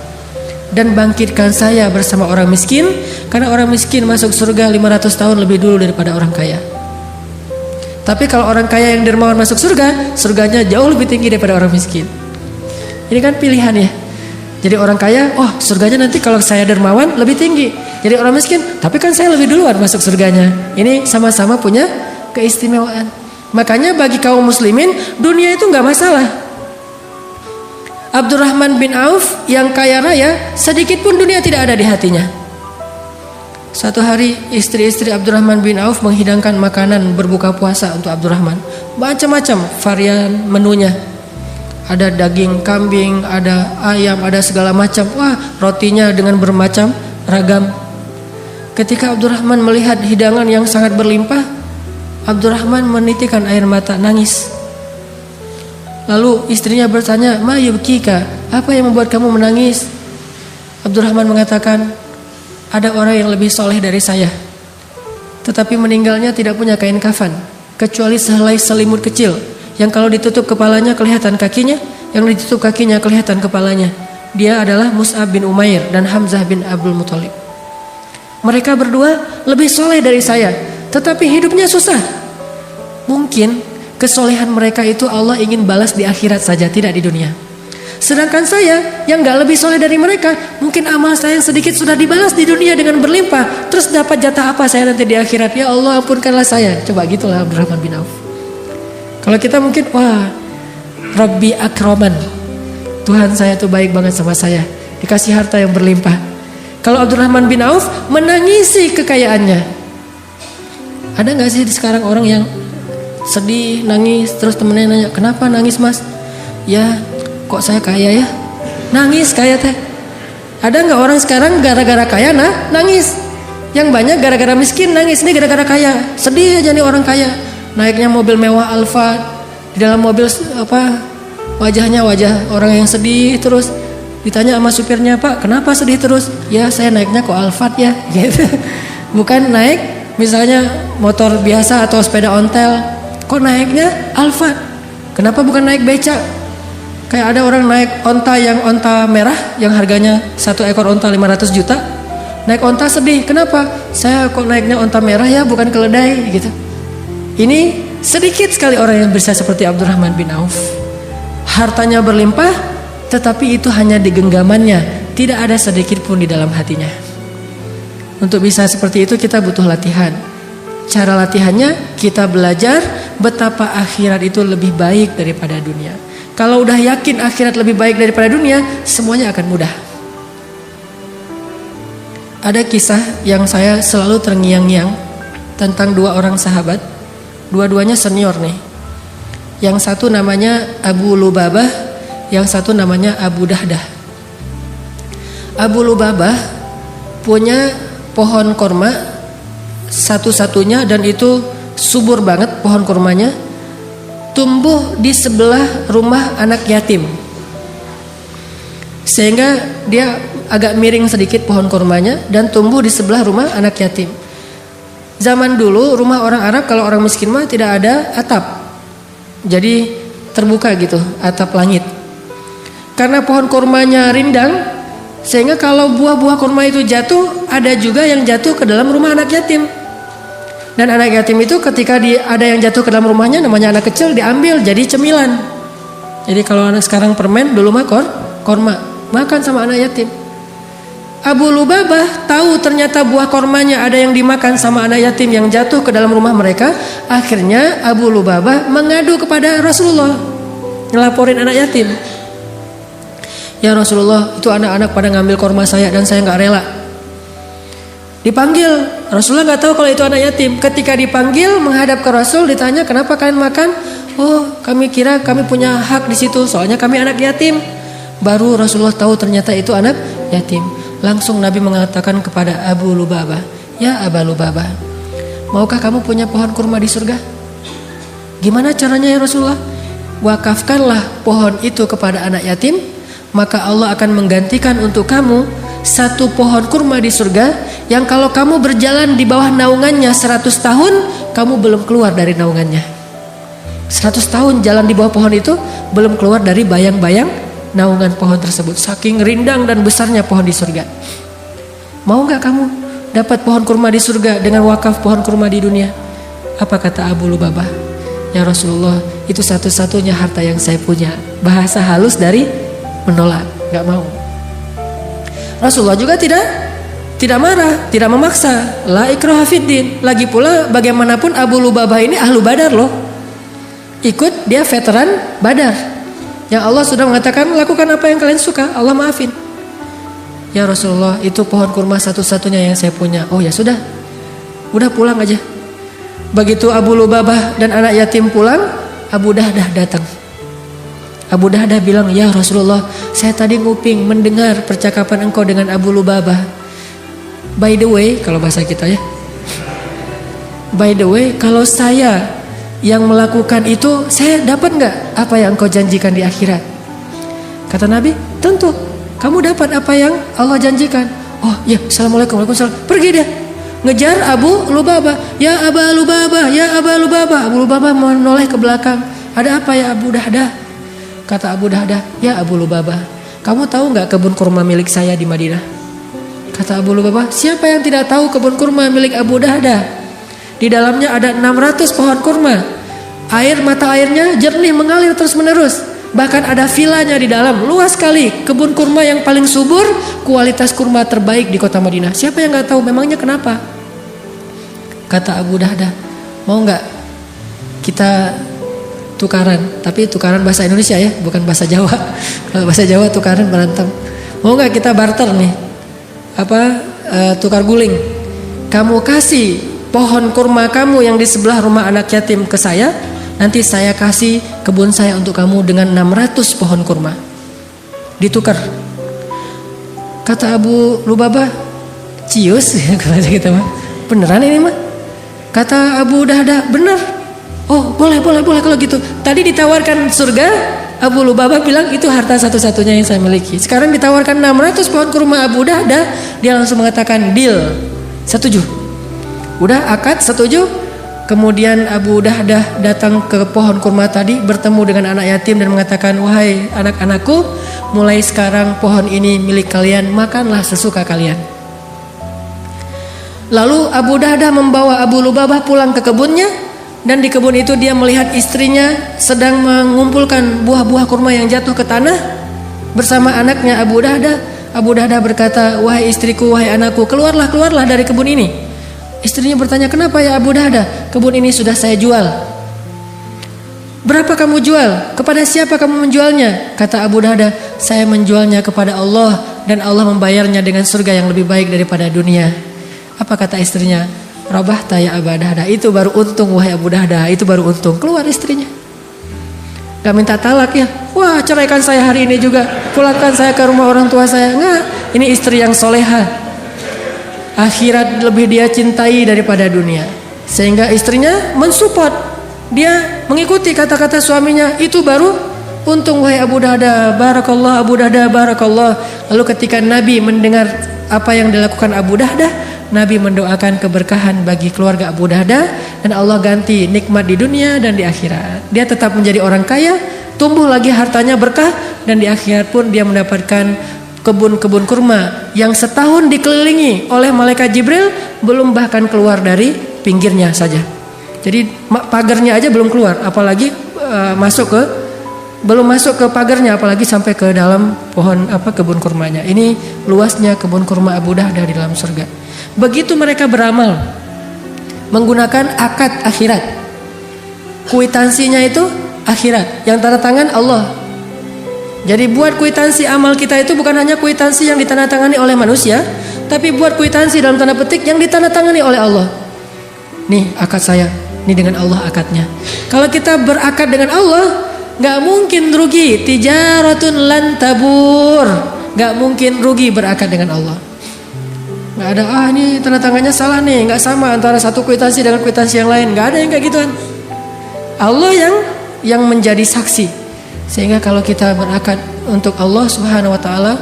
Dan bangkitkan saya bersama orang miskin, karena orang miskin masuk surga 500 tahun lebih dulu daripada orang kaya. Tapi kalau orang kaya yang dermawan masuk surga, surganya jauh lebih tinggi daripada orang miskin. Ini kan pilihan ya. Jadi orang kaya, oh surganya nanti kalau saya dermawan lebih tinggi. jadi orang miskin, tapi kan saya lebih duluan masuk surganya. Ini sama-sama punya keistimewaan. Makanya bagi kaum muslimin, dunia itu nggak masalah. Abdurrahman bin Auf yang kaya raya, sedikit pun dunia tidak ada di hatinya. Suatu hari istri-istri Abdurrahman bin Auf menghidangkan makanan berbuka puasa untuk Abdurrahman. Macam-macam varian menunya. Ada daging kambing, ada ayam, ada segala macam. Wah, rotinya dengan bermacam ragam. Ketika Abdurrahman melihat hidangan yang sangat berlimpah, Abdurrahman menitikkan air mata, nangis. Lalu istrinya bertanya, "Ma yubkika? Apa yang membuat kamu menangis?" Abdurrahman mengatakan, "Ada orang yang lebih soleh dari saya, tetapi meninggalnya tidak punya kain kafan, kecuali sehelai selimut kecil, yang kalau ditutup kepalanya kelihatan kakinya, yang ditutup kakinya kelihatan kepalanya. Dia adalah Mus'ab bin Umair dan Hamzah bin Abdul Muthalib. Mereka berdua lebih soleh dari saya, tetapi hidupnya susah. Mungkin kesolehan mereka itu Allah ingin balas di akhirat saja, tidak di dunia. Sedangkan saya yang gak lebih soleh dari mereka, mungkin amal saya yang sedikit sudah dibalas di dunia dengan berlimpah. Terus dapat jatah apa saya nanti di akhirat? Ya Allah, ampunkanlah saya." Coba gitulah Abdurrahman bin Auf. Kalau kita mungkin, wah, Rabbi akraman, Tuhan saya tuh baik banget sama saya, dikasih harta yang berlimpah. Kalau Abdurrahman bin Auf menangisi kekayaannya. Ada gak sih sekarang orang yang sedih, nangis, terus temennya nanya, "Kenapa nangis mas?" "Ya, kok saya kaya ya?" Nangis kayak teh. Ada gak orang sekarang gara-gara kaya nangis? Yang banyak gara-gara miskin nangis. Ini gara-gara kaya, sedih aja nih orang kaya. Naiknya mobil mewah Alphard, di dalam mobil wajahnya wajah orang yang sedih. Terus ditanya sama supirnya, "Pak, kenapa sedih terus?" "Ya, saya naiknya kok Alphard ya." Gitu. Bukan naik misalnya motor biasa atau sepeda ontel, kok naiknya Alphard. Kenapa bukan naik becak? Kayak ada orang naik onta yang onta merah, yang harganya satu ekor onta 500 juta. Naik onta sedih, kenapa? "Saya kok naiknya onta merah ya, bukan keledai." Gitu. Ini sedikit sekali orang yang bisa seperti Abdurrahman bin Auf. Hartanya berlimpah, tetapi itu hanya di genggamannya, tidak ada sedikit pun di dalam hatinya. Untuk bisa seperti itu kita butuh latihan. Cara latihannya kita belajar betapa akhirat itu lebih baik daripada dunia. Kalau udah yakin akhirat lebih baik daripada dunia, semuanya akan mudah. Ada kisah yang saya selalu terngiang-ngiang tentang dua orang sahabat. Dua-duanya senior nih. Yang satu namanya Abu Lubabah, yang satu namanya Abu Dahdah. Abu Lubabah punya pohon korma satu-satunya, dan itu subur banget pohon kormanya, tumbuh di sebelah rumah anak yatim. Sehingga dia agak miring sedikit pohon kormanya dan tumbuh di sebelah rumah anak yatim. Zaman dulu rumah orang Arab kalau orang miskin mah tidak ada atap. Jadi terbuka gitu atap langit. Karena pohon kormanya rindang, sehingga kalau buah-buah korma itu jatuh, ada juga yang jatuh ke dalam rumah anak yatim. Dan anak yatim itu ketika ada yang jatuh ke dalam rumahnya, namanya anak kecil, diambil jadi cemilan. Jadi kalau anak sekarang permen, dulu mah korma, makan sama anak yatim. Abu Lubabah tahu ternyata buah kormanya ada yang dimakan sama anak yatim yang jatuh ke dalam rumah mereka. Akhirnya Abu Lubabah mengadu kepada Rasulullah, ngelaporin anak yatim. "Ya Rasulullah, itu anak-anak pada ngambil korma saya dan saya nggak rela." Dipanggil, Rasulullah nggak tahu kalau itu anak yatim. Ketika dipanggil menghadap ke Rasul, ditanya, "Kenapa kalian makan?" "Oh, kami kira kami punya hak di situ, soalnya kami anak yatim." Baru Rasulullah tahu ternyata itu anak yatim. Langsung Nabi mengatakan kepada Abu Lubabah, "Ya Abu Lubabah, maukah kamu punya pohon kurma di surga?" "Gimana caranya ya Rasulullah?" "Wakafkanlah pohon itu kepada anak yatim, maka Allah akan menggantikan untuk kamu satu pohon kurma di surga yang kalau kamu berjalan di bawah naungannya 100 tahun, kamu belum keluar dari naungannya." 100 tahun jalan di bawah pohon itu belum keluar dari bayang-bayang naungan pohon tersebut. Saking rindang dan besarnya pohon di surga. Mau gak kamu dapat pohon kurma di surga dengan wakaf pohon kurma di dunia? Apa kata Abu Lubabah? "Ya Rasulullah, itu satu-satunya harta yang saya punya." Bahasa halus dari menolak, gak mau. Rasulullah juga tidak tidak marah, tidak memaksa. La ikraha fiddin. Lagi pula bagaimanapun Abu Lubabah ini ahlu Badar loh. Ikut, dia veteran Badar. Yang Allah sudah mengatakan lakukan apa yang kalian suka, Allah maafin. Ya Rasulullah, itu pohon kurma satu-satunya yang saya punya. Oh ya sudah, udah pulang aja. Begitu Abu Lubabah dan anak yatim pulang, Abu Dahdah datang. Abu Dahdah bilang, ya Rasulullah, saya tadi nguping mendengar percakapan engkau dengan Abu Lubabah. By the way, kalau bahasa kita ya, by the way, kalau saya yang melakukan itu, saya dapat nggak apa yang engkau janjikan di akhirat? Kata Nabi, tentu, kamu dapat apa yang Allah janjikan. Oh ya, assalamualaikum, waalaikumsalam. Pergi dia, ngejar Abu Lubabah. Ya Abu Lubabah, ya Abu Lubabah. Abu Lubabah menoleh ke belakang. Ada apa ya Abu Dahdah? Kata Abu Dahdah, ya Abu Lubabah, kamu tahu nggak kebun kurma milik saya di Madinah? Kata Abu Lubabah, siapa yang tidak tahu kebun kurma milik Abu Dahdah? Di dalamnya ada 600 pohon kurma. Mata airnya jernih mengalir terus menerus. Bahkan ada vilanya di dalam, luas sekali. Kebun kurma yang paling subur, kualitas kurma terbaik di kota Madinah. Siapa yang nggak tahu? Memangnya kenapa? Kata Abu Dahdah, mau nggak kita tukaran, tapi tukaran bahasa Indonesia ya, bukan bahasa Jawa. Kalau bahasa Jawa tukaran berantem. Mau nggak kita barter nih? Tukar guling. Kamu kasih pohon kurma kamu yang di sebelah rumah anak yatim ke saya, nanti saya kasih kebun saya untuk kamu dengan 600 pohon kurma. Ditukar. Kata Abu Lubabah, cius kalau kita mah. Beneran ini mah? Kata Abu Dahdah, bener. Oh boleh kalau gitu. Tadi ditawarkan surga, Abu Lubabah bilang itu harta satu-satunya yang saya miliki. Sekarang ditawarkan 600 pohon kurma Abu Dahdah, dia langsung mengatakan deal, setuju. Udah akad setuju. Kemudian Abu Dahdah datang ke pohon kurma tadi, bertemu dengan anak yatim dan mengatakan, wahai anak-anakku, mulai sekarang pohon ini milik kalian, makanlah sesuka kalian. Lalu Abu Dahdah membawa Abu Lubabah pulang ke kebunnya. Dan di kebun itu dia melihat istrinya sedang mengumpulkan buah-buah kurma yang jatuh ke tanah bersama anaknya Abu Dahdah. Abu Dahdah berkata, wahai istriku, wahai anakku, keluarlah dari kebun ini. Istrinya bertanya, kenapa ya Abu Dahdah? Kebun ini sudah saya jual. Berapa kamu jual? Kepada siapa kamu menjualnya? Kata Abu Dahdah, saya menjualnya kepada Allah dan Allah membayarnya dengan surga yang lebih baik daripada dunia. Apa kata istrinya? Rabahta ya Abu Dahdah, itu baru untung wahai Abu Dahdah, itu baru untung. Keluar istrinya. Gak minta talak ya. Wah, ceraikan saya hari ini juga, pulangkan saya ke rumah orang tua saya. Enggak, ini istri yang soleha. Akhirat lebih dia cintai daripada dunia. Sehingga istrinya mensupport, dia mengikuti kata-kata suaminya. Itu baru untung wahai Abu Dahdah. Barakallah Abu Dahdah, barakallah. Lalu ketika Nabi mendengar apa yang dilakukan Abu Dahdah, Nabi mendoakan keberkahan bagi keluarga Abu Dahdah dan Allah ganti nikmat di dunia dan di akhirat. Dia tetap menjadi orang kaya, tumbuh lagi hartanya berkah, dan di akhirat pun dia mendapatkan kebun-kebun kurma yang setahun dikelilingi oleh malaikat Jibril, belum bahkan keluar dari pinggirnya saja. Jadi pagarnya aja belum keluar, apalagi belum masuk ke pagarnya, apalagi sampai ke dalam pohon kebun kurmanya. Ini luasnya kebun kurma Abu Dahdah di dalam surga. Begitu mereka beramal menggunakan akad akhirat. Kuitansinya itu akhirat, yang tanda tangan Allah. Jadi buat kuitansi amal kita itu bukan hanya kuitansi yang ditandatangani oleh manusia, tapi buat kuitansi dalam tanda petik yang ditandatangani oleh Allah. Nih akad saya, nih dengan Allah akadnya. Kalau kita berakad dengan Allah, gak mungkin rugi. Tijaratun lan tabur, gak mungkin rugi berakad dengan Allah. Gak ada, ini tanda tangannya salah nih, gak sama antara satu kwitansi dengan kwitansi yang lain. Gak ada yang kayak gituan. Allah yang menjadi saksi. Sehingga kalau kita berakad untuk Allah Subhanahu wa taala,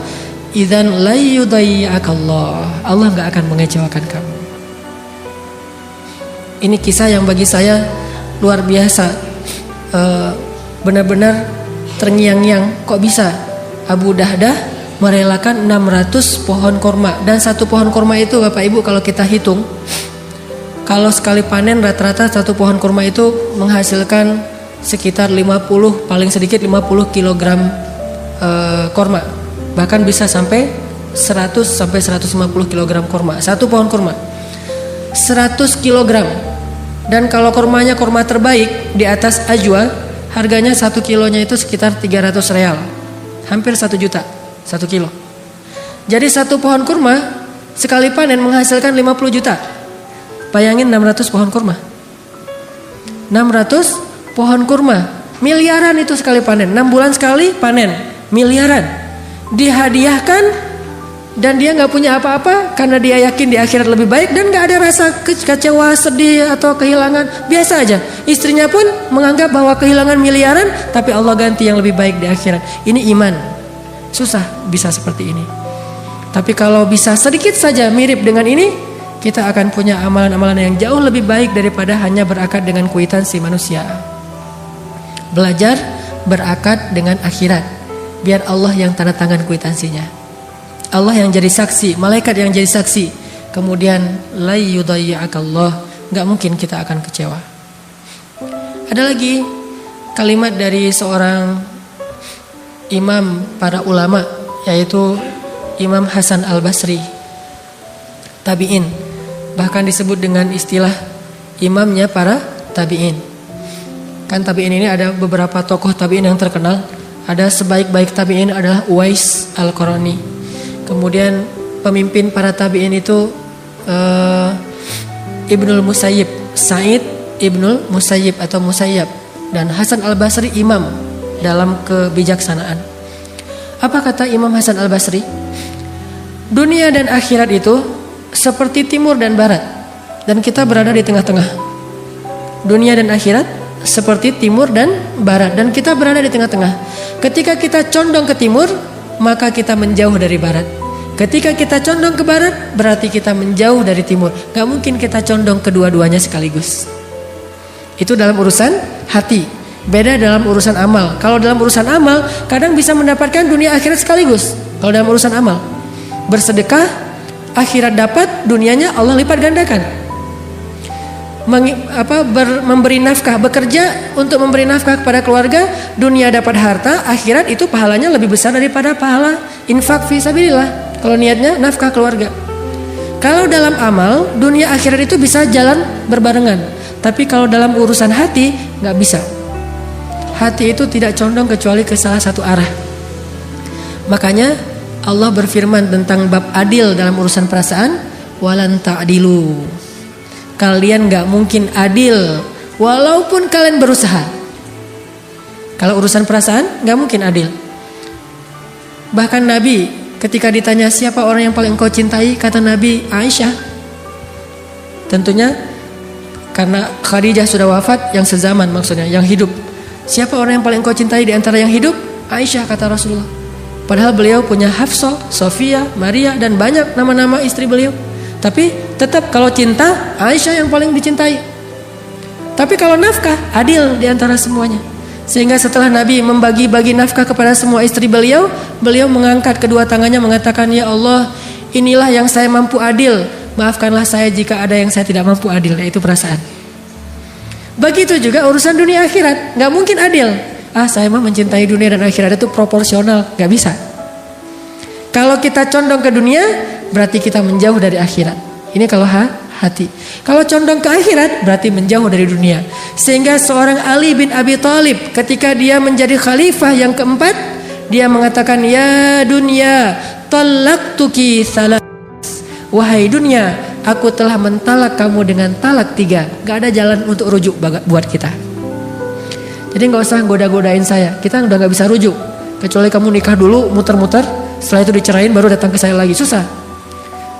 idzan la yudayyi'akallah, Allah gak akan mengecewakan kamu. Ini kisah yang bagi saya luar biasa. Benar-benar terngiang-ngiang, kok bisa Abu Dahdah merelakan 600 pohon kurma. Dan satu pohon kurma itu Bapak Ibu kalau kita hitung, kalau sekali panen rata-rata satu pohon kurma itu menghasilkan sekitar 50, paling sedikit 50 kg kurma. Bahkan bisa sampai 100 sampai 150 kg kurma. Satu pohon kurma 100 kg. Dan kalau kurmanya kurma terbaik di atas ajwa, harganya 1 kilonya itu sekitar 300 real. Hampir 1 juta 1 kilo. Jadi satu pohon kurma sekali panen menghasilkan 50 juta. Bayangin 600 pohon kurma. 600 pohon kurma. Miliaran itu sekali panen. 6 bulan sekali panen. Miliaran. Dihadiahkan. Dan dia gak punya apa-apa karena dia yakin di akhirat lebih baik. Dan gak ada rasa kecewa, sedih atau kehilangan. Biasa aja. Istrinya pun menganggap bahwa kehilangan miliaran, tapi Allah ganti yang lebih baik di akhirat. Ini iman. Susah bisa seperti ini. Tapi kalau bisa sedikit saja mirip dengan ini, kita akan punya amalan-amalan yang jauh lebih baik daripada hanya berakad dengan kwitansi manusia. Belajar berakad dengan akhirat. Biar Allah yang tanda tangan kwitansinya. Allah yang jadi saksi, malaikat yang jadi saksi. Kemudian la yudayyi'akallah, enggak mungkin kita akan kecewa. Ada lagi kalimat dari seorang imam para ulama, yaitu Imam Hasan Al-Basri, tabi'in. Bahkan disebut dengan istilah imamnya para tabi'in. Kan tabi'in ini ada beberapa tokoh tabi'in yang terkenal. Ada sebaik-baik tabi'in adalah Uwais Al-Qarani. Kemudian pemimpin para tabi'in itu Ibnul Musayyib, Sa'id Ibnul Musayyib atau Musayyab, dan Hasan Al-Basri imam dalam kebijaksanaan. Apa kata Imam Hasan Al-Basri? Dunia dan akhirat itu seperti timur dan barat, dan kita berada di tengah-tengah. Dunia dan akhirat seperti timur dan barat, dan kita berada di tengah-tengah. Ketika kita condong ke timur, maka kita menjauh dari barat. Ketika kita condong ke barat, berarti kita menjauh dari timur. Gak mungkin kita condong kedua-duanya sekaligus. Itu dalam urusan hati. Beda dalam urusan amal. Kalau dalam urusan amal, kadang bisa mendapatkan dunia akhirat sekaligus. Kalau dalam urusan amal, bersedekah, akhirat dapat, dunianya Allah lipat gandakan. Memberi nafkah, bekerja untuk memberi nafkah kepada keluarga, dunia dapat harta, akhirat itu pahalanya lebih besar daripada pahala infak fi sabilillah. Kalau niatnya nafkah keluarga. Kalau dalam amal, dunia akhirat itu bisa jalan berbarengan. Tapi kalau dalam urusan hati, gak bisa. Hati itu tidak condong kecuali ke salah satu arah. Makanya Allah berfirman tentang bab adil dalam urusan perasaan, walan ta'dilu. Kalian gak mungkin adil walaupun kalian berusaha. Kalau urusan perasaan gak mungkin adil. Bahkan Nabi ketika ditanya siapa orang yang paling engkau cintai, kata Nabi Aisyah. Tentunya karena Khadijah sudah wafat, yang sezaman maksudnya, yang hidup. Siapa orang yang paling engkau cintai di antara yang hidup? Aisyah, kata Rasulullah. Padahal beliau punya Hafsah, Sofia, Maria, dan banyak nama-nama istri beliau. Tapi tetap kalau cinta, Aisyah yang paling dicintai. Tapi kalau nafkah, adil di antara semuanya. Sehingga setelah Nabi membagi-bagi nafkah kepada semua istri beliau, beliau mengangkat kedua tangannya mengatakan, ya Allah, inilah yang saya mampu adil. Maafkanlah saya jika ada yang saya tidak mampu adil, yaitu perasaan. Begitu juga urusan dunia akhirat, gak mungkin adil. Saya mah mencintai dunia dan akhirat itu proporsional, gak bisa. Kalau kita condong ke dunia, berarti kita menjauh dari akhirat. Ini kalau hati. Kalau condong ke akhirat, berarti menjauh dari dunia. Sehingga seorang Ali bin Abi Thalib, ketika dia menjadi khalifah yang keempat, dia mengatakan, ya dunia, talaqtuki salas. Wahai dunia, aku telah mentalak kamu dengan talak 3. Gak ada jalan untuk rujuk buat kita. Jadi gak usah goda-godain saya. Kita udah gak bisa rujuk. Kecuali kamu nikah dulu, muter-muter, setelah itu dicerain baru datang ke saya lagi. Susah.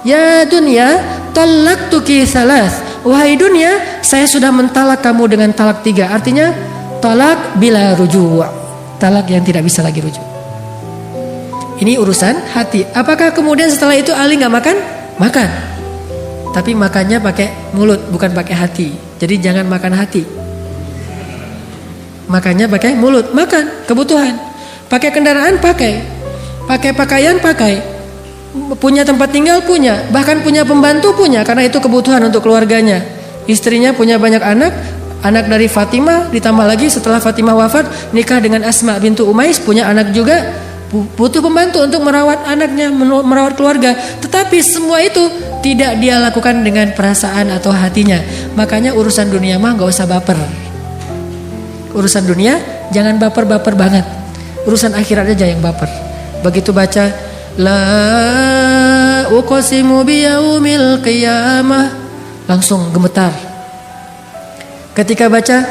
Ya dunia, talaqtuki salas. Wahai dunia, saya sudah mentalak kamu dengan talak 3. Artinya talak bila rujuk. Talak yang tidak bisa lagi rujuk. Ini urusan hati. Apakah kemudian setelah itu Ali gak makan? Makan. Tapi makannya pakai mulut, bukan pakai hati. Jadi jangan makan hati. Makannya pakai mulut, makan kebutuhan. Pakai kendaraan, pakai. Pakai pakaian, pakai. Punya tempat tinggal, punya. Bahkan punya pembantu, punya. Karena itu kebutuhan untuk keluarganya. Istrinya punya banyak anak. Anak dari Fatimah, ditambah lagi setelah Fatimah wafat, nikah dengan Asma bintu Umais, punya anak juga. butuh pembantu untuk merawat anaknya, merawat keluarga. Tetapi semua itu tidak dia lakukan dengan perasaan atau hatinya. Makanya urusan dunia mah gak usah baper. Urusan dunia jangan baper-baper banget. Urusan akhirat aja yang baper. Begitu baca la uqsimu biyaumil qiyamah, langsung gemetar. Ketika baca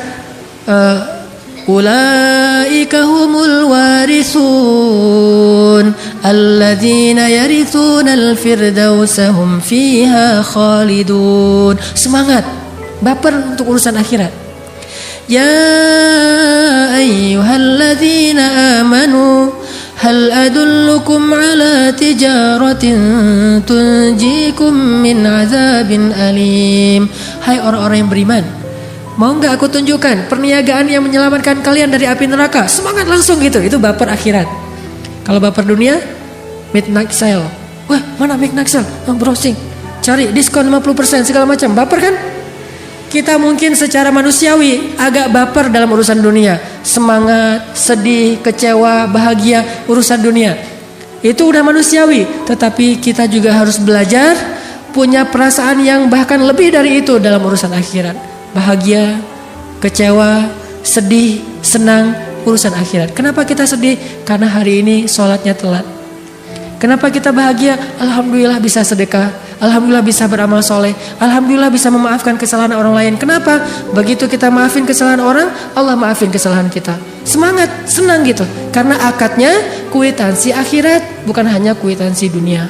ulaika humul warisun alladzina yaritsunal firdausa hum fiha khalidun. Semangat, baper untuk urusan akhirat. Ya ayyuhalladzina amanu hal adullukum ala tijaratin tunjikum min azabin alim. Hai orang-orang yang beriman, mau gak aku tunjukkan perniagaan yang menyelamatkan kalian dari api neraka? Semangat langsung gitu. Itu baper akhirat. Kalau baper dunia, midnight sale. Wah, mana midnight sale? Browsing, cari diskon 50% segala macam. Baper kan? Kita mungkin secara manusiawi agak baper dalam urusan dunia. Semangat, sedih, kecewa, bahagia, urusan dunia. Itu udah manusiawi. Tetapi kita juga harus belajar punya perasaan yang bahkan lebih dari itu dalam urusan akhirat. Bahagia, kecewa, sedih, senang, urusan akhirat. Kenapa kita sedih? Karena hari ini sholatnya telat. Kenapa kita bahagia? Alhamdulillah bisa sedekah, alhamdulillah bisa beramal soleh, alhamdulillah bisa memaafkan kesalahan orang lain. Kenapa? Begitu kita maafin kesalahan orang, Allah maafin kesalahan kita. Semangat, senang gitu. Karena akadnya kwitansi akhirat, bukan hanya kwitansi dunia.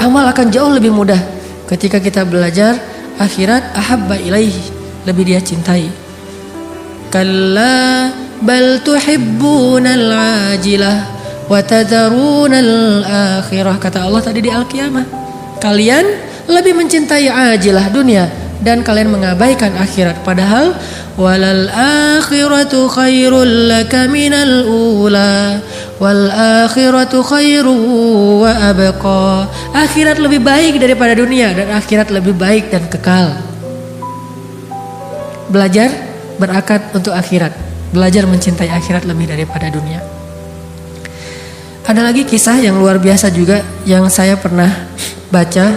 Amal akan jauh lebih mudah ketika kita belajar akhirat. Ahabba ilaihi, lebih dia cintai. Kalla bal tuhibbunal ajilah wa tadharunal akhirah. Kata Allah tadi di Al-Qiyamah, kalian lebih mencintai ajilah dunia dan kalian mengabaikan akhirat. Padahal walal akhiratu khairul laka minal ula wal akhiratu khairu wa abqa. Akhirat lebih baik daripada dunia dan akhirat lebih baik dan kekal. Belajar berakad untuk akhirat, belajar mencintai akhirat lebih daripada dunia. Ada lagi kisah yang luar biasa juga yang saya pernah baca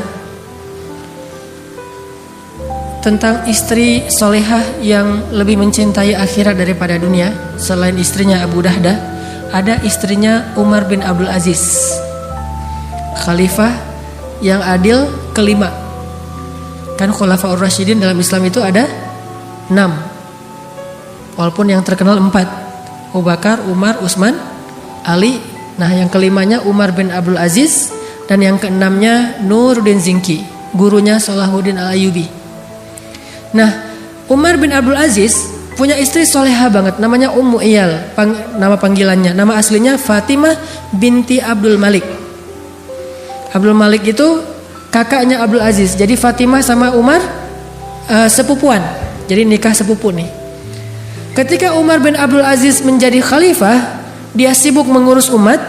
tentang istri solehah yang lebih mencintai akhirat daripada dunia. Selain istrinya Abu Dahdah, ada istrinya Umar bin Abdul Aziz, khalifah yang adil kelima. Kan Khulafaur Rasyidin dalam Islam itu ada 6, walaupun yang terkenal 4, Abu Bakar, Umar, Utsman, Ali. Nah, yang kelimanya Umar bin Abdul Aziz dan yang keenamnya Nuruddin Zinki, gurunya Salahuddin Al-Ayyubi. Nah, Umar bin Abdul Aziz punya istri soleha banget, namanya Ummu Iyal, nama panggilannya. Nama aslinya Fatimah binti Abdul Malik. Abdul Malik itu kakaknya Abdul Aziz. Jadi Fatimah sama Umar sepupuan. Jadi nikah sepupu nih. Ketika Umar bin Abdul Aziz menjadi khalifah, dia sibuk mengurus umat.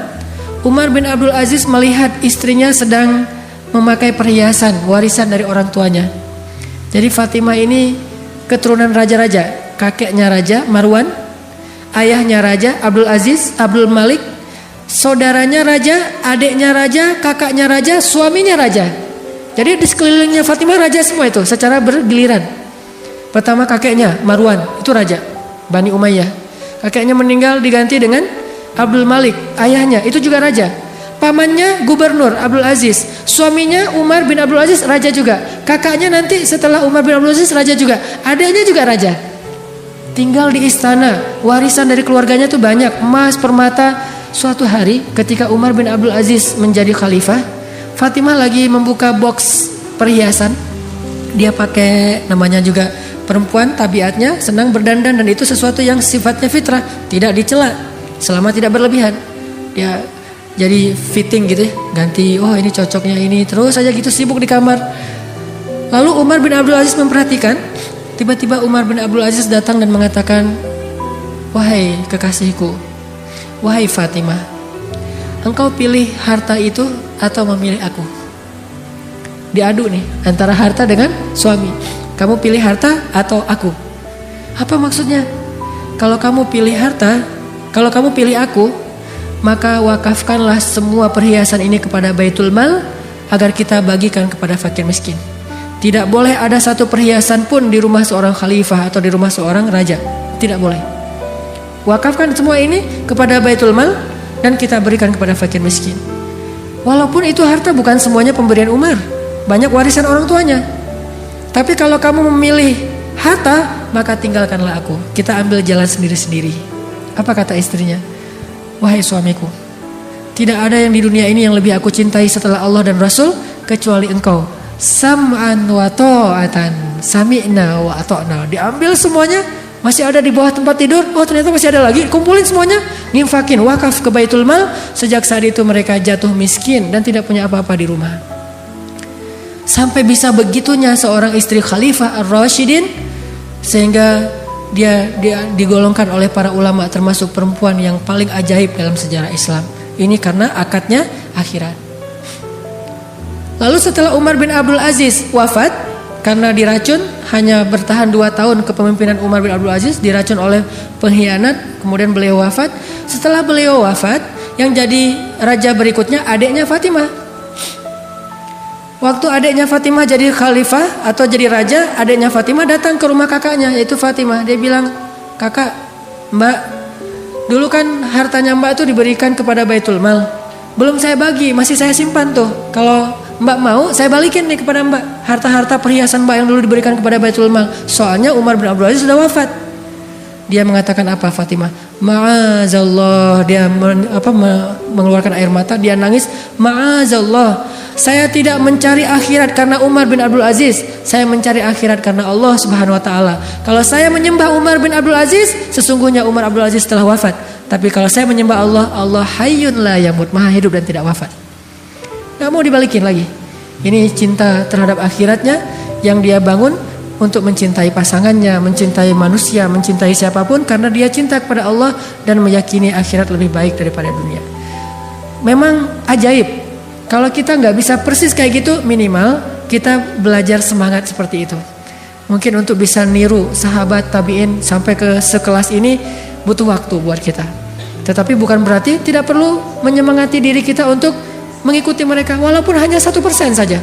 Umar bin Abdul Aziz melihat istrinya sedang memakai perhiasan warisan dari orang tuanya. Jadi Fatimah ini keturunan raja-raja. Kakeknya raja Marwan, ayahnya raja Abdul Aziz, Abdul Malik, saudaranya raja, adiknya raja, kakaknya raja, suaminya raja. Jadi di sekelilingnya Fatimah raja semua itu secara bergiliran. Pertama kakeknya Marwan, itu raja Bani Umayyah. Kakeknya meninggal diganti dengan Abdul Malik, ayahnya itu juga raja. Pamannya gubernur Abdul Aziz, suaminya Umar bin Abdul Aziz raja juga. Kakaknya nanti setelah Umar bin Abdul Aziz raja juga. Adiknya juga raja. Tinggal di istana, warisan dari keluarganya tuh banyak, emas, permata. Suatu hari ketika Umar bin Abdul Aziz menjadi khalifah, Fatimah lagi membuka box perhiasan. Dia pakai, namanya juga perempuan, tabiatnya senang berdandan dan itu sesuatu yang sifatnya fitrah, tidak dicela selama tidak berlebihan. Dia jadi fitting gitu ya, ganti, oh ini cocoknya ini, terus aja gitu sibuk di kamar. Lalu Umar bin Abdul Aziz memperhatikan, tiba-tiba Umar bin Abdul Aziz datang dan mengatakan, wahai kekasihku, wahai Fatimah, engkau pilih harta itu atau memilih aku? Diadu nih antara harta dengan suami. Kamu pilih harta atau aku? Apa maksudnya? Kalau kamu pilih harta, kalau kamu pilih aku, maka wakafkanlah semua perhiasan ini kepada Baitul Mal agar kita bagikan kepada fakir miskin. Tidak boleh ada satu perhiasan pun di rumah seorang khalifah atau di rumah seorang raja. Tidak boleh. Wakafkan semua ini kepada Baitul Mal dan kita berikan kepada fakir miskin. Walaupun itu harta bukan semuanya pemberian Umar, banyak warisan orang tuanya. Tapi kalau kamu memilih harta, maka tinggalkanlah aku. Kita ambil jalan sendiri-sendiri. Apa kata istrinya? Wahai suamiku, tidak ada yang di dunia ini yang lebih aku cintai setelah Allah dan Rasul kecuali engkau. Sam'an wa ta'atan, sami'na wa ata'na. Diambil semuanya, masih ada di bawah tempat tidur. Oh ternyata masih ada lagi. Kumpulin semuanya, nginfakin, wakaf ke Baitul Mal. Sejak saat itu mereka jatuh miskin dan tidak punya apa-apa di rumah. Sampai bisa begitunya seorang istri Khalifah Ar-Rasyidin, sehingga dia digolongkan oleh para ulama termasuk perempuan yang paling ajaib dalam sejarah Islam. Ini karena akadnya akhirat. Lalu setelah Umar bin Abdul Aziz wafat karena diracun, hanya bertahan 2 tahun kepemimpinan Umar bin Abdul Aziz, diracun oleh pengkhianat, kemudian beliau wafat. Setelah beliau wafat, yang jadi raja berikutnya adiknya Fatimah. Waktu adiknya Fatimah jadi khalifah atau jadi raja, adiknya Fatimah datang ke rumah kakaknya yaitu Fatimah. Dia bilang, "Kakak, Mbak, dulu kan hartanya Mbak itu diberikan kepada Baitul Mal. Belum saya bagi, masih saya simpan tuh. Kalau Mbak mau, saya balikin nih kepada Mbak harta-harta perhiasan Mbak yang dulu diberikan kepada Baitul Mal. Soalnya Umar bin Abdul Aziz sudah wafat." Dia mengatakan apa Fatimah? Ma'azallah. Dia mengeluarkan air mata, dia nangis. Ma'azallah. Saya tidak mencari akhirat karena Umar bin Abdul Aziz. Saya mencari akhirat karena Allah Subhanahu wa taala. Kalau saya menyembah Umar bin Abdul Aziz, sesungguhnya Umar Abdul Aziz telah wafat. Tapi kalau saya menyembah Allah, Allah hayyun la yamut, maha hidup dan tidak wafat. Gak mau dibalikin lagi. Ini cinta terhadap akhiratnya yang dia bangun untuk mencintai pasangannya, mencintai manusia, mencintai siapapun karena dia cinta kepada Allah dan meyakini akhirat lebih baik daripada dunia. Memang ajaib. Kalau kita gak bisa persis kayak gitu, minimal kita belajar semangat seperti itu. Mungkin untuk bisa niru sahabat tabi'in sampai ke sekelas ini butuh waktu buat kita. Tetapi bukan berarti tidak perlu menyemangati diri kita untuk mengikuti mereka walaupun hanya 1% saja.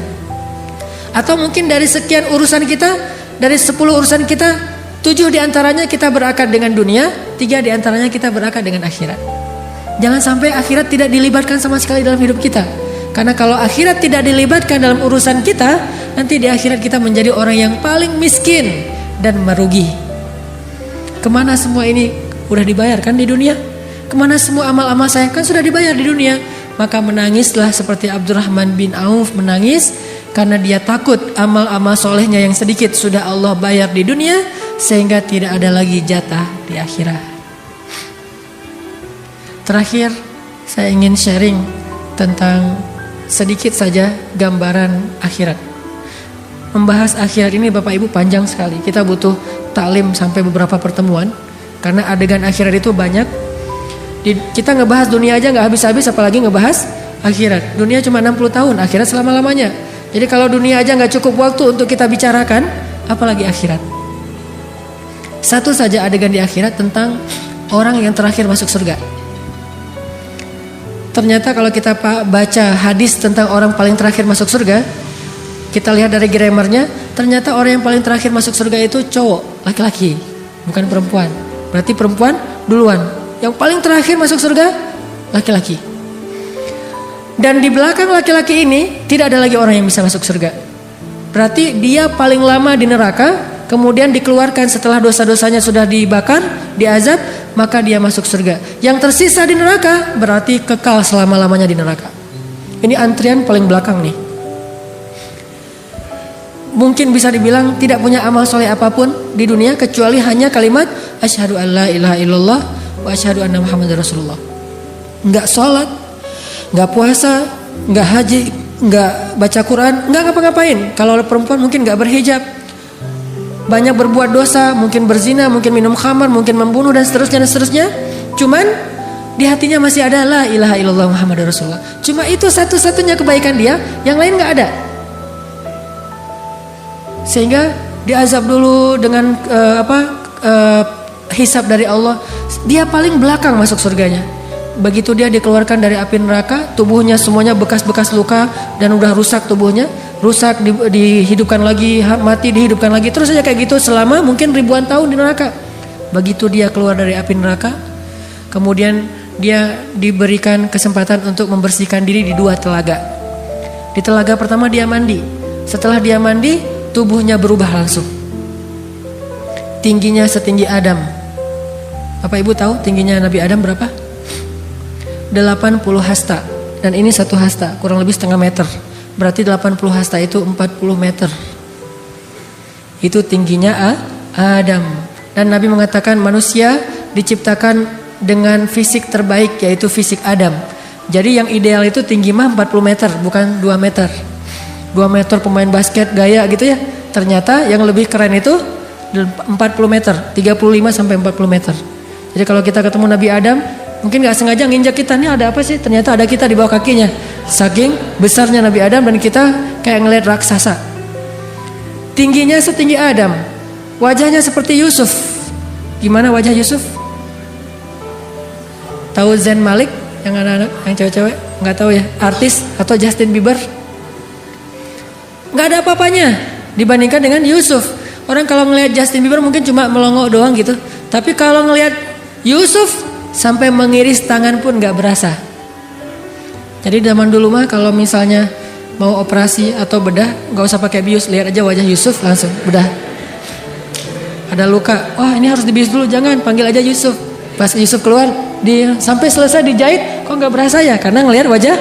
Atau mungkin dari sekian urusan kita, dari 10 urusan kita, 7 diantaranya kita berakad dengan dunia, 3 diantaranya kita berakad dengan akhirat. Jangan sampai akhirat tidak dilibatkan sama sekali dalam hidup kita. Karena kalau akhirat tidak dilibatkan dalam urusan kita, nanti di akhirat kita menjadi orang yang paling miskin dan merugi. Kemana semua ini udah dibayarkan di dunia? Kemana semua amal-amal saya kan sudah dibayar di dunia? Maka menangislah seperti Abdurrahman bin Auf menangis karena dia takut amal-amal solehnya yang sedikit sudah Allah bayar di dunia sehingga tidak ada lagi jatah di akhirat. Terakhir saya ingin sharing tentang sedikit saja gambaran akhirat. Membahas akhirat ini Bapak Ibu panjang sekali. Kita butuh taklim sampai beberapa pertemuan karena adegan akhirat itu banyak. Kita ngebahas dunia aja gak habis-habis, apalagi ngebahas akhirat. Dunia cuma 60 tahun, akhirat selama-lamanya. Jadi kalau dunia aja gak cukup waktu untuk kita bicarakan, apalagi akhirat. Satu saja adegan di akhirat tentang orang yang terakhir masuk surga. Ternyata kalau kita baca hadis tentang orang paling terakhir masuk surga, kita lihat dari grammarnya, ternyata orang yang paling terakhir masuk surga itu cowok, laki-laki, bukan perempuan. Berarti perempuan duluan. Yang paling terakhir masuk surga laki-laki. Dan di belakang laki-laki ini tidak ada lagi orang yang bisa masuk surga. Berarti dia paling lama di neraka, kemudian dikeluarkan setelah dosa-dosanya sudah dibakar, diazab, maka dia masuk surga. Yang tersisa di neraka berarti kekal selama-lamanya di neraka. Ini antrian paling belakang nih. Mungkin bisa dibilang tidak punya amal soleh apapun di dunia kecuali hanya kalimat asyhadu an la ilaha illallah wa asyhadu anna Muhammadar Rasulullah. Enggak sholat, enggak puasa, enggak haji, enggak baca Quran, enggak ngapa-ngapain. Kalau perempuan mungkin enggak berhijab, banyak berbuat dosa, mungkin berzina, mungkin minum khamar, mungkin membunuh dan seterusnya dan seterusnya. Cuman di hatinya masih ada la ilaha illallah Muhammadar Rasulullah. Cuma itu satu-satunya kebaikan dia, yang lain enggak ada. Sehingga diazab dulu dengan hisab dari Allah. Dia paling belakang masuk surganya. begitu dia dikeluarkan dari api neraka, tubuhnya semuanya bekas-bekas luka dan udah rusak tubuhnya, rusak dihidupkan lagi, mati dihidupkan lagi, terus saja kayak gitu selama mungkin ribuan tahun di neraka. Begitu dia keluar dari api neraka, kemudian dia diberikan kesempatan untuk membersihkan diri di 2 telaga. Di telaga pertama dia mandi. Setelah dia mandi, tubuhnya berubah langsung. Tingginya setinggi Adam. Bapak Ibu tahu tingginya Nabi Adam berapa? 80 hasta. Dan ini 1 hasta, kurang lebih setengah meter. Berarti 80 hasta itu 40 meter. Itu tingginya Adam. Dan Nabi mengatakan manusia diciptakan dengan fisik terbaik, yaitu fisik Adam. Jadi yang ideal itu tinggi mah 40 meter, bukan 2 meter. 2 meter pemain basket gaya gitu ya. Ternyata yang lebih keren itu 40 meter, 35 sampai 40 meter. Jadi kalau kita ketemu Nabi Adam, mungkin gak sengaja nginjak kita, nih ada apa sih? Ternyata ada kita di bawah kakinya. Saking besarnya Nabi Adam dan kita kayak ngelihat raksasa. Tingginya setinggi Adam. Wajahnya seperti Yusuf. Gimana wajah Yusuf? Tahu Zayn Malik yang anak-anak, yang cewek-cewek? Nggak tahu ya, artis atau Justin Bieber? Nggak ada apa-apanya dibandingkan dengan Yusuf. Orang kalau ngelihat Justin Bieber mungkin cuma melongo doang gitu. Tapi kalau ngelihat Yusuf sampai mengiris tangan pun nggak berasa. Jadi zaman dulu mah kalau misalnya mau operasi atau bedah, nggak usah pakai bius, lihat aja wajah Yusuf langsung bedah. Ada luka, wah ini harus dibius dulu, jangan, panggil aja Yusuf. Pas Yusuf keluar, sampai selesai dijahit, kok nggak berasa ya? Karena ngelihat wajah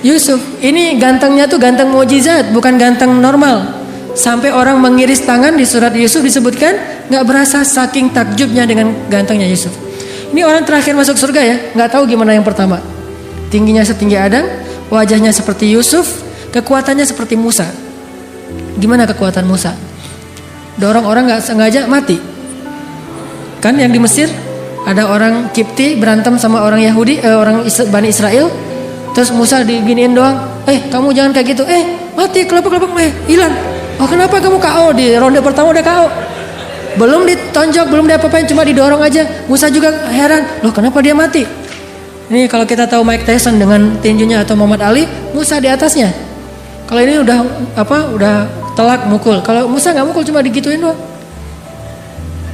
Yusuf. Ini gantengnya tuh ganteng mukjizat, bukan ganteng normal. Sampai orang mengiris tangan di surat Yusuf disebutkan nggak berasa saking takjubnya dengan gantengnya Yusuf. Ini orang terakhir masuk surga ya, nggak tahu gimana yang pertama. Tingginya setinggi Adam, wajahnya seperti Yusuf, kekuatannya seperti Musa. Gimana kekuatan Musa? Dorong orang nggak sengaja mati. Kan yang di Mesir ada orang Kipti berantem sama orang Yahudi, Bani Israel. Terus Musa diginiin doang, kamu jangan kayak gitu, mati kelopak-kelopak hilang. Oh kenapa kamu KO? Di ronde pertama udah KO. Belum ditonjok, belum diapa-apain, cuma didorong aja. Musa juga heran, loh kenapa dia mati? Ini kalau kita tahu Mike Tyson dengan tinjunya atau Muhammad Ali, Musa di atasnya. Kalau ini udah telak mukul. Kalau Musa nggak mukul, cuma digituin doang.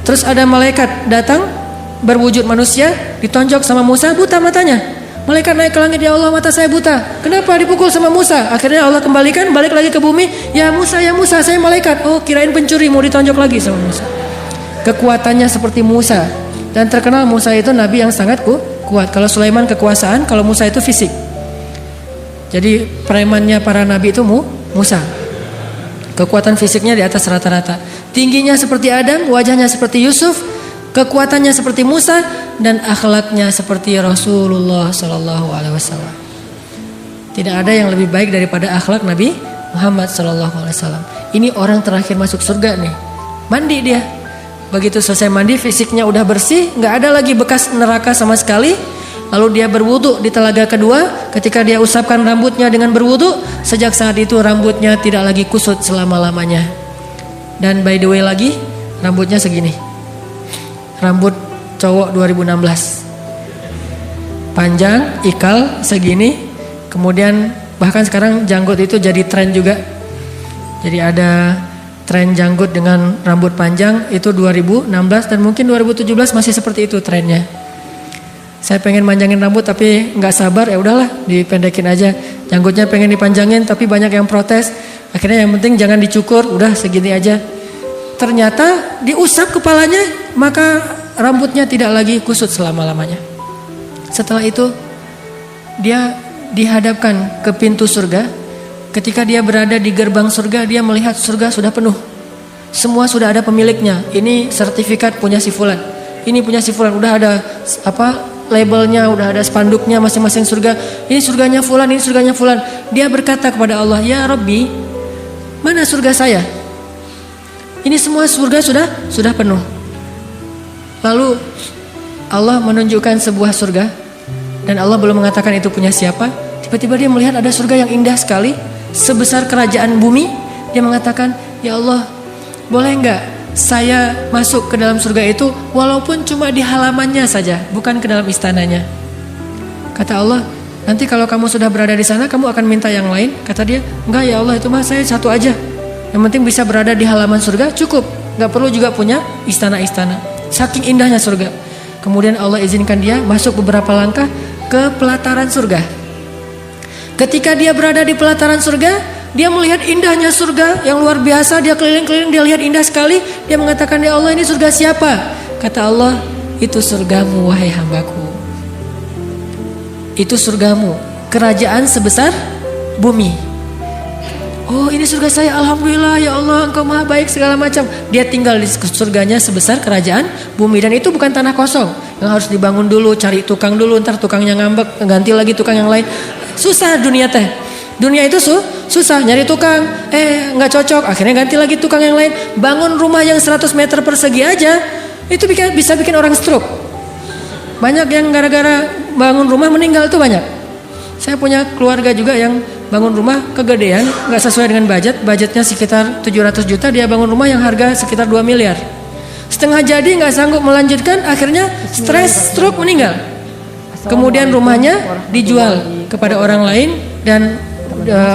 Terus ada malaikat datang berwujud manusia, ditonjok sama Musa, buta matanya. Malaikat naik ke langit, ya Allah mata saya buta. Kenapa dipukul sama Musa? Akhirnya Allah kembalikan, balik lagi ke bumi. Ya Musa, saya malaikat. Oh kirain pencuri, mau ditonjok lagi sama Musa. Kekuatannya seperti Musa. Dan terkenal Musa itu nabi yang sangat kuat. Kalau Sulaiman kekuasaan, kalau Musa itu fisik. Jadi premannya para nabi itu Musa. Kekuatan fisiknya di atas rata-rata. Tingginya seperti Adam, wajahnya seperti Yusuf, kekuatannya seperti Musa, dan akhlaknya seperti Rasulullah Sallallahu Alaihi Wasallam. Tidak ada yang lebih baik daripada akhlak Nabi Muhammad Sallallahu Alaihi Wasallam. Ini orang terakhir masuk surga nih. Mandi dia. Begitu selesai mandi, fisiknya udah bersih, nggak ada lagi bekas neraka sama sekali. Lalu dia berwudu di telaga kedua. Ketika dia usapkan rambutnya dengan berwudu, sejak saat itu rambutnya tidak lagi kusut selama-lamanya. Dan by the way lagi, rambutnya segini. Rambut cowok 2016. Panjang, ikal segini. Kemudian bahkan sekarang janggut itu jadi tren juga. Jadi ada tren janggut dengan rambut panjang itu 2016 dan mungkin 2017 masih seperti itu trennya. Saya pengen manjangin rambut tapi nggak sabar, ya udahlah dipendekin aja. Janggutnya pengen dipanjangin tapi banyak yang protes. Akhirnya yang penting jangan dicukur, udah segini aja. Ternyata diusap kepalanya, maka rambutnya tidak lagi kusut selama-lamanya. Setelah itu dia dihadapkan ke pintu surga. Ketika dia berada di gerbang surga, dia melihat surga sudah penuh. Semua sudah ada pemiliknya. Ini sertifikat punya si fulan. Ini punya si fulan. Udah ada labelnya, udah ada spanduknya masing-masing surga. Ini surganya fulan, ini surganya fulan. Dia berkata kepada Allah, "Ya Rabbi, mana surga saya? Ini semua surga sudah penuh." Lalu Allah menunjukkan sebuah surga dan Allah belum mengatakan itu punya siapa. Tiba-tiba dia melihat ada surga yang indah sekali, sebesar kerajaan bumi. Dia mengatakan, "Ya Allah, boleh enggak saya masuk ke dalam surga itu walaupun cuma di halamannya saja, bukan ke dalam istananya?" Kata Allah, nanti kalau kamu sudah berada di sana, kamu akan minta yang lain? Kata dia, enggak ya Allah, itu mah saya satu aja. Yang penting bisa berada di halaman surga, cukup. Gak perlu juga punya istana-istana. Saking indahnya surga. Kemudian Allah izinkan dia masuk beberapa langkah ke pelataran surga. Ketika dia berada di pelataran surga, dia melihat indahnya surga yang luar biasa. Dia keliling-keliling, dia lihat indah sekali. Dia mengatakan, ya Allah, ini surga siapa? Kata Allah, itu surgamu wahai hambaku. Itu surgamu, kerajaan sebesar bumi. Oh, ini surga saya, alhamdulillah ya Allah, engkau maha baik segala macam. Dia tinggal di surganya sebesar kerajaan bumi. Dan itu bukan tanah kosong yang harus dibangun dulu, cari tukang dulu, ntar tukangnya ngambek, ganti lagi tukang yang lain. Susah dunia teh. Dunia itu susah, nyari tukang, nggak cocok, akhirnya ganti lagi tukang yang lain. Bangun rumah yang 100 meter persegi aja, itu bisa bikin orang stroke. Banyak yang gara-gara bangun rumah meninggal itu banyak. Saya punya keluarga juga yang bangun rumah kegedean, nggak sesuai dengan budgetnya sekitar 700 juta, dia bangun rumah yang harga sekitar 2 miliar. Setengah jadi nggak sanggup melanjutkan, akhirnya stres, stroke, meninggal. Kemudian rumahnya dijual kepada orang lain dan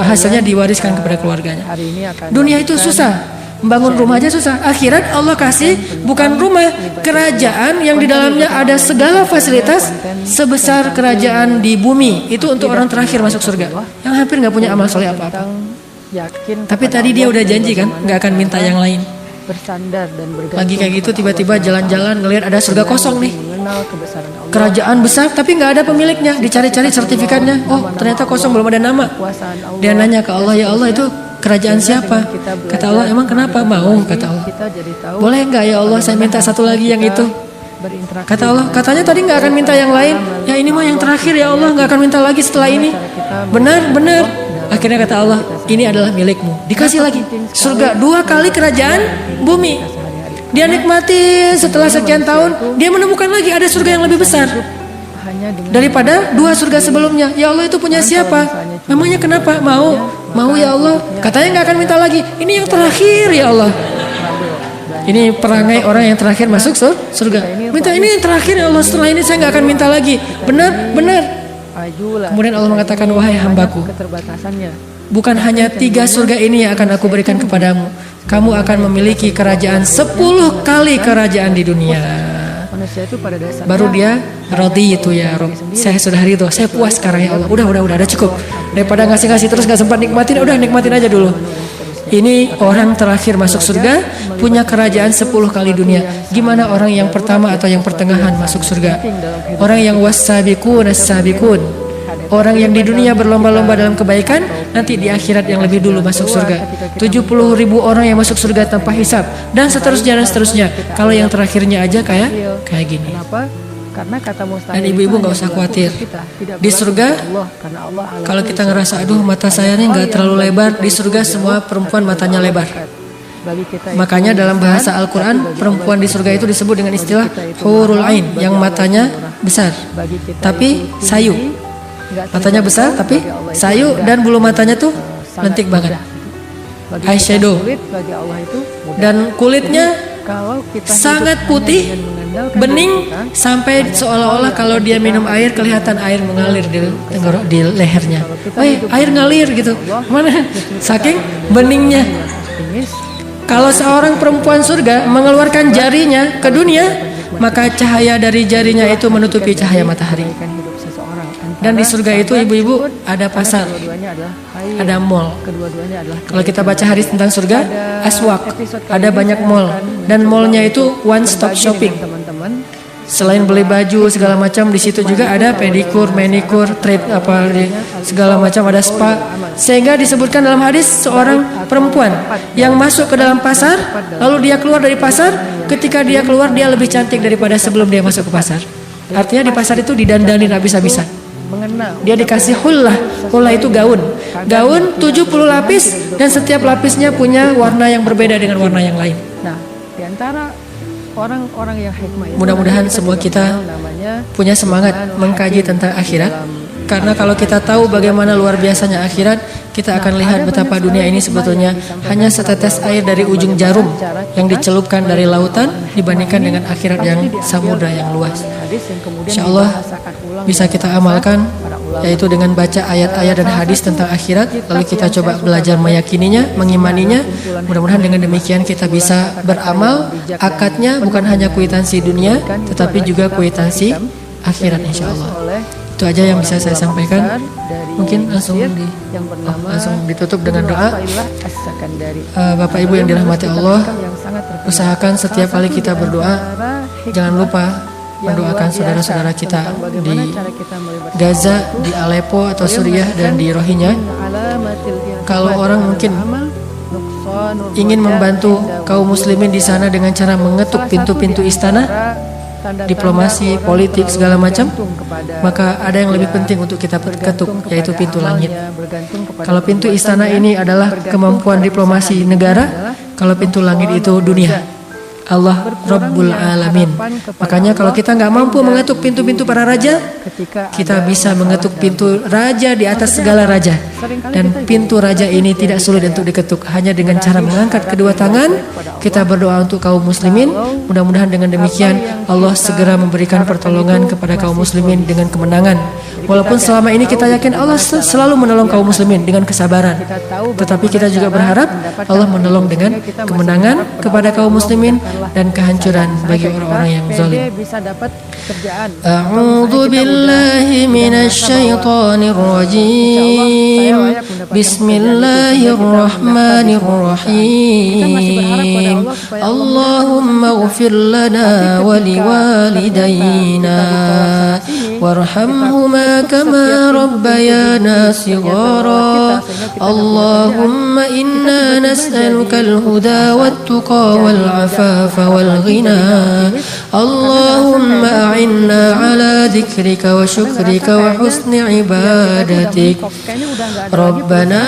hasilnya diwariskan kepada keluarganya. Dunia itu susah, membangun rumah aja susah. Akhirat Allah kasih bukan rumah, kerajaan yang di dalamnya ada segala fasilitas sebesar kerajaan di bumi. Itu untuk orang terakhir masuk surga, yang hampir nggak punya amal soleh apa-apa. Tapi tadi dia udah janji kan, nggak akan minta yang lain. Lagi kayak gitu tiba-tiba jalan-jalan ngelihat ada surga kosong nih, kerajaan besar tapi nggak ada pemiliknya. Dicari-cari sertifikatnya, oh ternyata kosong, belum ada nama. Dia nanya ke Allah, ya Allah, itu kerajaan siapa? Kata Allah, emang kenapa? Mau? Kata Allah, boleh nggak ya Allah, saya minta satu lagi yang itu. Kata Allah, katanya tadi nggak akan minta yang lain. Ya ini mah yang terakhir ya Allah, nggak akan minta lagi setelah ini. Benar. Akhirnya kata Allah, ini adalah milikmu. Dikasih lagi surga 2 kali kerajaan bumi. Dia nikmati, setelah sekian tahun dia menemukan lagi ada surga yang lebih besar daripada 2 surga sebelumnya. Ya Allah, itu punya siapa? Memangnya kenapa? Mau ya Allah. Katanya nggak akan minta lagi. Ini yang terakhir ya Allah. Ini perangai orang yang terakhir masuk surga. Minta ini yang terakhir ya Allah, setelah ini saya nggak akan minta lagi. Benar. Kemudian Allah mengatakan, wahai hambaku, bukan hanya 3 surga ini yang akan aku berikan kepadamu. Kamu akan memiliki kerajaan 10 kali kerajaan di dunia. Baru dia rodi itu ya Rob. Saya sudah ridho, saya puas sekarang ya Allah. Udah cukup. Daripada ngasih terus gak sempat nikmatin, udah nikmatin aja dulu. Ini orang terakhir masuk surga punya kerajaan 10 kali dunia. Gimana orang yang pertama atau yang pertengahan masuk surga? Orang yang was-sabiqun as-sabiqun, orang yang di dunia berlomba-lomba dalam kebaikan, nanti di akhirat yang lebih dulu masuk surga. 70.000 orang yang masuk surga tanpa hisab, dan seterusnya. Kalau yang terakhirnya aja kayak gini. Karena kata mustahil. Dan ibu-ibu nggak usah khawatir. Di surga, kalau kita ngerasa aduh mata saya nih nggak terlalu lebar, di surga semua perempuan matanya lebar. Makanya dalam bahasa Al-Quran, perempuan di surga itu disebut dengan istilah hurul ain, yang matanya besar tapi sayu. Matanya besar tapi sayu, dan bulu matanya tuh lentik banget, eyeshadow, dan kulitnya sangat putih, bening, sampai seolah-olah kalau dia minum air kelihatan air mengalir di lehernya. Air ngalir gitu. Mana? Saking beningnya. Kalau seorang perempuan surga mengeluarkan jarinya ke dunia, maka cahaya dari jarinya itu menutupi cahaya matahari. Dan di surga itu ibu-ibu ada pasar, ada mall. Kalau kita baca hadis tentang surga, aswak, ada banyak mall. Dan mallnya itu one stop shopping. Selain beli baju segala macam, di situ juga ada pedikur, manikur, segala macam, ada spa. Sehingga disebutkan dalam hadis seorang perempuan yang masuk ke dalam pasar, lalu dia keluar dari pasar. Ketika dia keluar, dia lebih cantik daripada sebelum dia masuk ke pasar. Artinya di pasar itu didandanin habis-habisan. Dia dikasih hullah itu gaun 70 lapis, dan setiap lapisnya punya warna yang berbeda dengan warna yang lain. Nah, di antara orang-orang yang hikmah, mudah-mudahan semua kita punya semangat mengkaji tentang akhirat, Karena kalau kita tahu bagaimana luar biasanya akhirat, kita akan lihat betapa dunia ini sebetulnya hanya setetes air dari ujung jarum yang dicelupkan dari lautan dibandingkan dengan akhirat yang samudra yang luas. Insya Allah bisa kita amalkan, yaitu dengan baca ayat-ayat dan hadis tentang akhirat, lalu kita coba belajar meyakininya, mengimaninya. Mudah-mudahan dengan demikian kita bisa beramal, akadnya bukan hanya kwitansi dunia, tetapi juga kwitansi akhirat insya Allah. Itu aja yang bisa saya sampaikan. Mungkin langsung ditutup dengan doa. Bapak Ibu yang dirahmati Allah, usahakan setiap kali kita berdoa, jangan lupa mendoakan saudara-saudara kita di Gaza, di Aleppo atau Suriah dan di Rohingya. Kalau orang mungkin ingin membantu kaum muslimin di sana dengan cara mengetuk pintu-pintu istana, diplomasi, politik, segala macam, maka ada yang lebih penting untuk kita ketuk, yaitu pintu langit. Kalau pintu istana ini adalah kemampuan diplomasi negara, kalau pintu langit itu dunia, Allah Rabbul Alamin. Makanya kalau kita nggak mampu mengetuk pintu-pintu para raja, kita bisa mengetuk pintu raja di atas segala raja. Dan pintu raja ini tidak sulit untuk diketuk, hanya dengan cara mengangkat kedua tangan, kita berdoa untuk kaum muslimin. Mudah-mudahan dengan demikian Allah segera memberikan pertolongan kepada kaum muslimin dengan kemenangan. Walaupun selama ini kita yakin Allah selalu menolong kaum muslimin dengan kesabaran, tetapi kita juga berharap Allah menolong dengan kemenangan kepada kaum muslimin dan kehancuran bagi orang-orang yang zalim. A'udzu billahi minasy syaithanir rajim. Bismillahirrahmanirrahim. Allahumma ighfir lana wa liwalidayna warhamhuma kama rabbayana shighara. Allahumma inna nas'aluka al-huda wat-tuqa wal-'afafa wal-ghina. Allahumma a'inna 'ala dzikrika wa syukrika wa husni ibadatik. Rabbana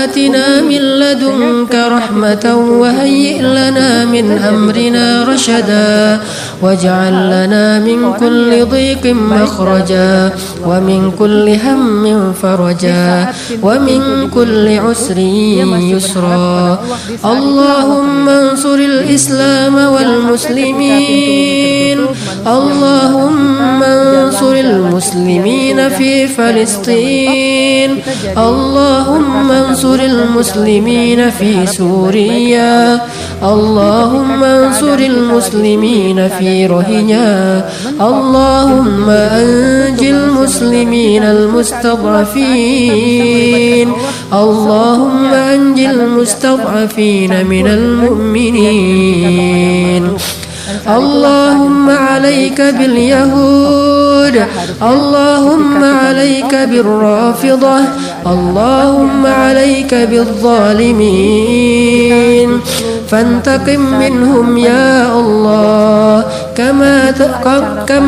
atina min ladunka rahmatan wa hayyi' lana min amrina rashada waj'al lana min kulli dhiqin makhraja wa min kulli hammin faraja wa min kulli usrin yusra. Allahumma ansuril Islam wal muslimin. Allahumma ansuril muslimin fi Palestin. Allahumma ansuril muslimin fi Suriya. Allahumma ansuril muslimin fi Rohingya. Allahumma anjil muslimin al-mustad'afin. Allahumma anjil mustad'afin minal mu'minin. Allahumma alayka bil yahud. Allahumma alayka bir rafidah. Allahumma alayka bil zalimin. Fantaqim minhum ya Allah kama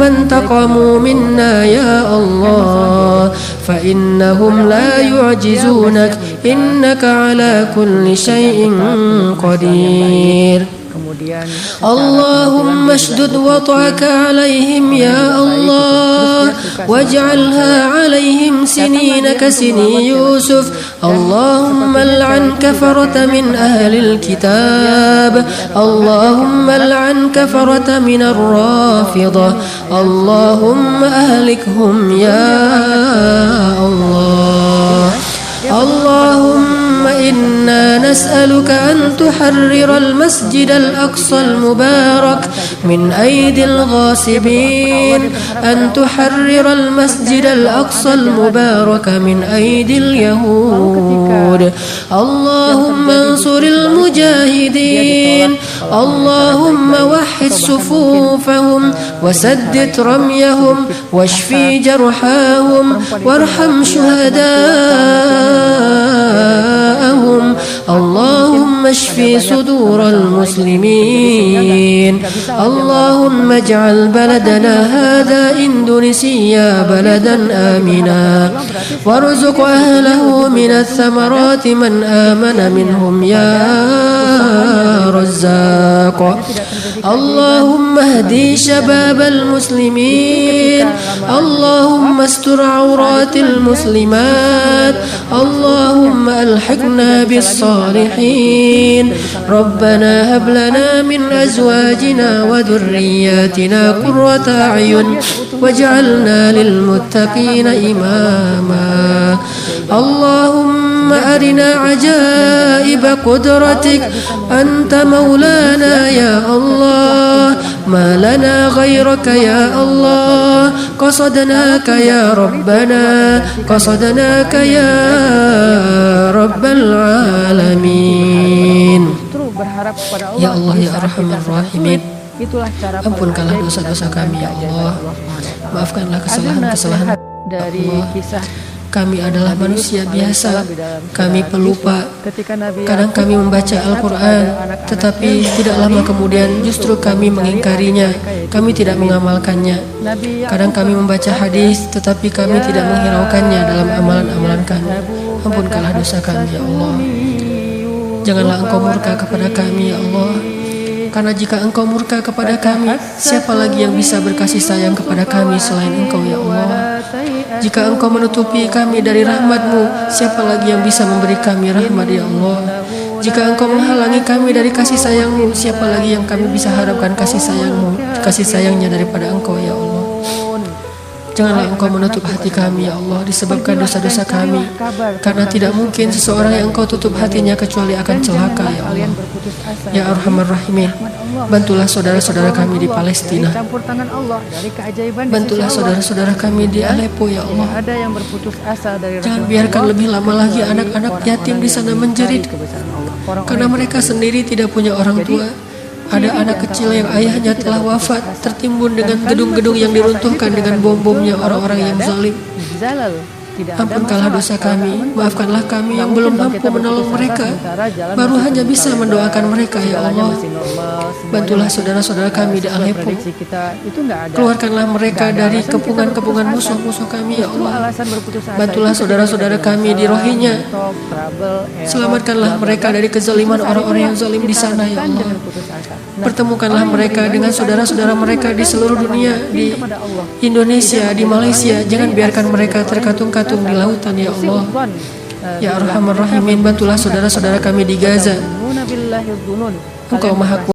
intaqamu minna ya Allah. Fa innahum la yu'jizunak innaka ala kulli syai'in qadir. Allahumma shdud wat'aka alaihim ya Allah waj'alha alaihim sinina kasini Yusuf. Allahumma al'an kafarata min ahlil kitab. Allahumma al'an kafarata min ar-rafidah. Allahumma ahlikhum ya Allah. Allahumma inna nas'aluka an tuharrira al-masjid al-aqsa al-mubarak min aydil ghasibin. An tuharrira al-masjid al-aqsa al-mubarak min aydil yahud. Allahumma ansuril mujahidin. Allahumma wahhid sufufahum wasaddid ramyahum washfi jarhahum warham shuhadaahum. Allahumma shfi واشف صدور المسلمين اللهم اجعل بلدنا هذا إندونيسيا بلدا آمنا وارزق أهله من الثمرات من آمن منهم يا رزاق اللهم اهدي شباب المسلمين اللهم استر عورات المسلمات اللهم ألحقنا بالصالحين ربنا هب لنا من أزواجنا وذرياتنا قرة أعين واجعلنا للمتقين إماما اللهم أرنا عجائب قدرتك أنت مولانا يا الله ما لنا غيرك يا الله قصدناك يا ربنا قصدناك يا رب العالمين Ya Allah ya Arhamar Rahimin, ampunkanlah dosa-dosa kami ya Allah, maafkanlah kesalahan-kesalahan dari kisah kami adalah manusia biasa, kami pelupa. Kadang kami membaca Al-Quran, tetapi tidak lama kemudian justru kami mengingkarinya, kami tidak mengamalkannya. Kadang kami membaca hadis, tetapi kami tidak menghiraukannya dalam amalan-amalan kami. Ampunkanlah dosa kami ya Allah. Janganlah Engkau murka kepada kami ya Allah, karena jika Engkau murka kepada kami, siapa lagi yang bisa berkasih sayang kepada kami selain Engkau ya Allah. Jika Engkau menutupi kami dari rahmat-Mu, siapa lagi yang bisa memberi kami rahmat ya Allah. Jika Engkau menghalangi kami dari kasih sayang-Mu, siapa lagi yang kami bisa harapkan kasih sayang-Mu, kasih sayangnya daripada Engkau ya Allah. Janganlah Engkau menutup hati kami ya Allah disebabkan dosa-dosa kami, karena tidak mungkin seseorang yang Engkau tutup hatinya kecuali akan celaka ya Allah. Ya Arhamar Rahimin, bantulah saudara-saudara kami di Palestina, bantulah saudara-saudara kami di Aleppo ya Allah. Jangan biarkan lebih lama lagi anak-anak yatim di sana menjerit, karena mereka sendiri tidak punya orang tua. Ada anak kecil yang ayahnya telah wafat, tertimbun dengan gedung-gedung yang diruntuhkan dengan bom-bomnya orang-orang yang zalim. Ampunkanlah dosa kami, maafkanlah kami yang belum mampu menolong mereka, baru hanya bisa mendoakan mereka ya Allah. Bantulah saudara-saudara kami di Aleppo, keluarkanlah mereka dari kepungan-kepungan musuh-musuh kami ya Allah. Bantulah saudara-saudara kami di Rohingya, selamatkanlah mereka dari kezaliman orang-orang yang zalim di sana ya Allah. Pertemukanlah mereka dengan saudara-saudara mereka di seluruh dunia, di Indonesia, di Malaysia. Jangan biarkan mereka terkatung-katung di lautan ya Allah. Ya Arhamar Rahimin, bantulah saudara-saudara kami di Gaza. Engkau Maha Kuasa.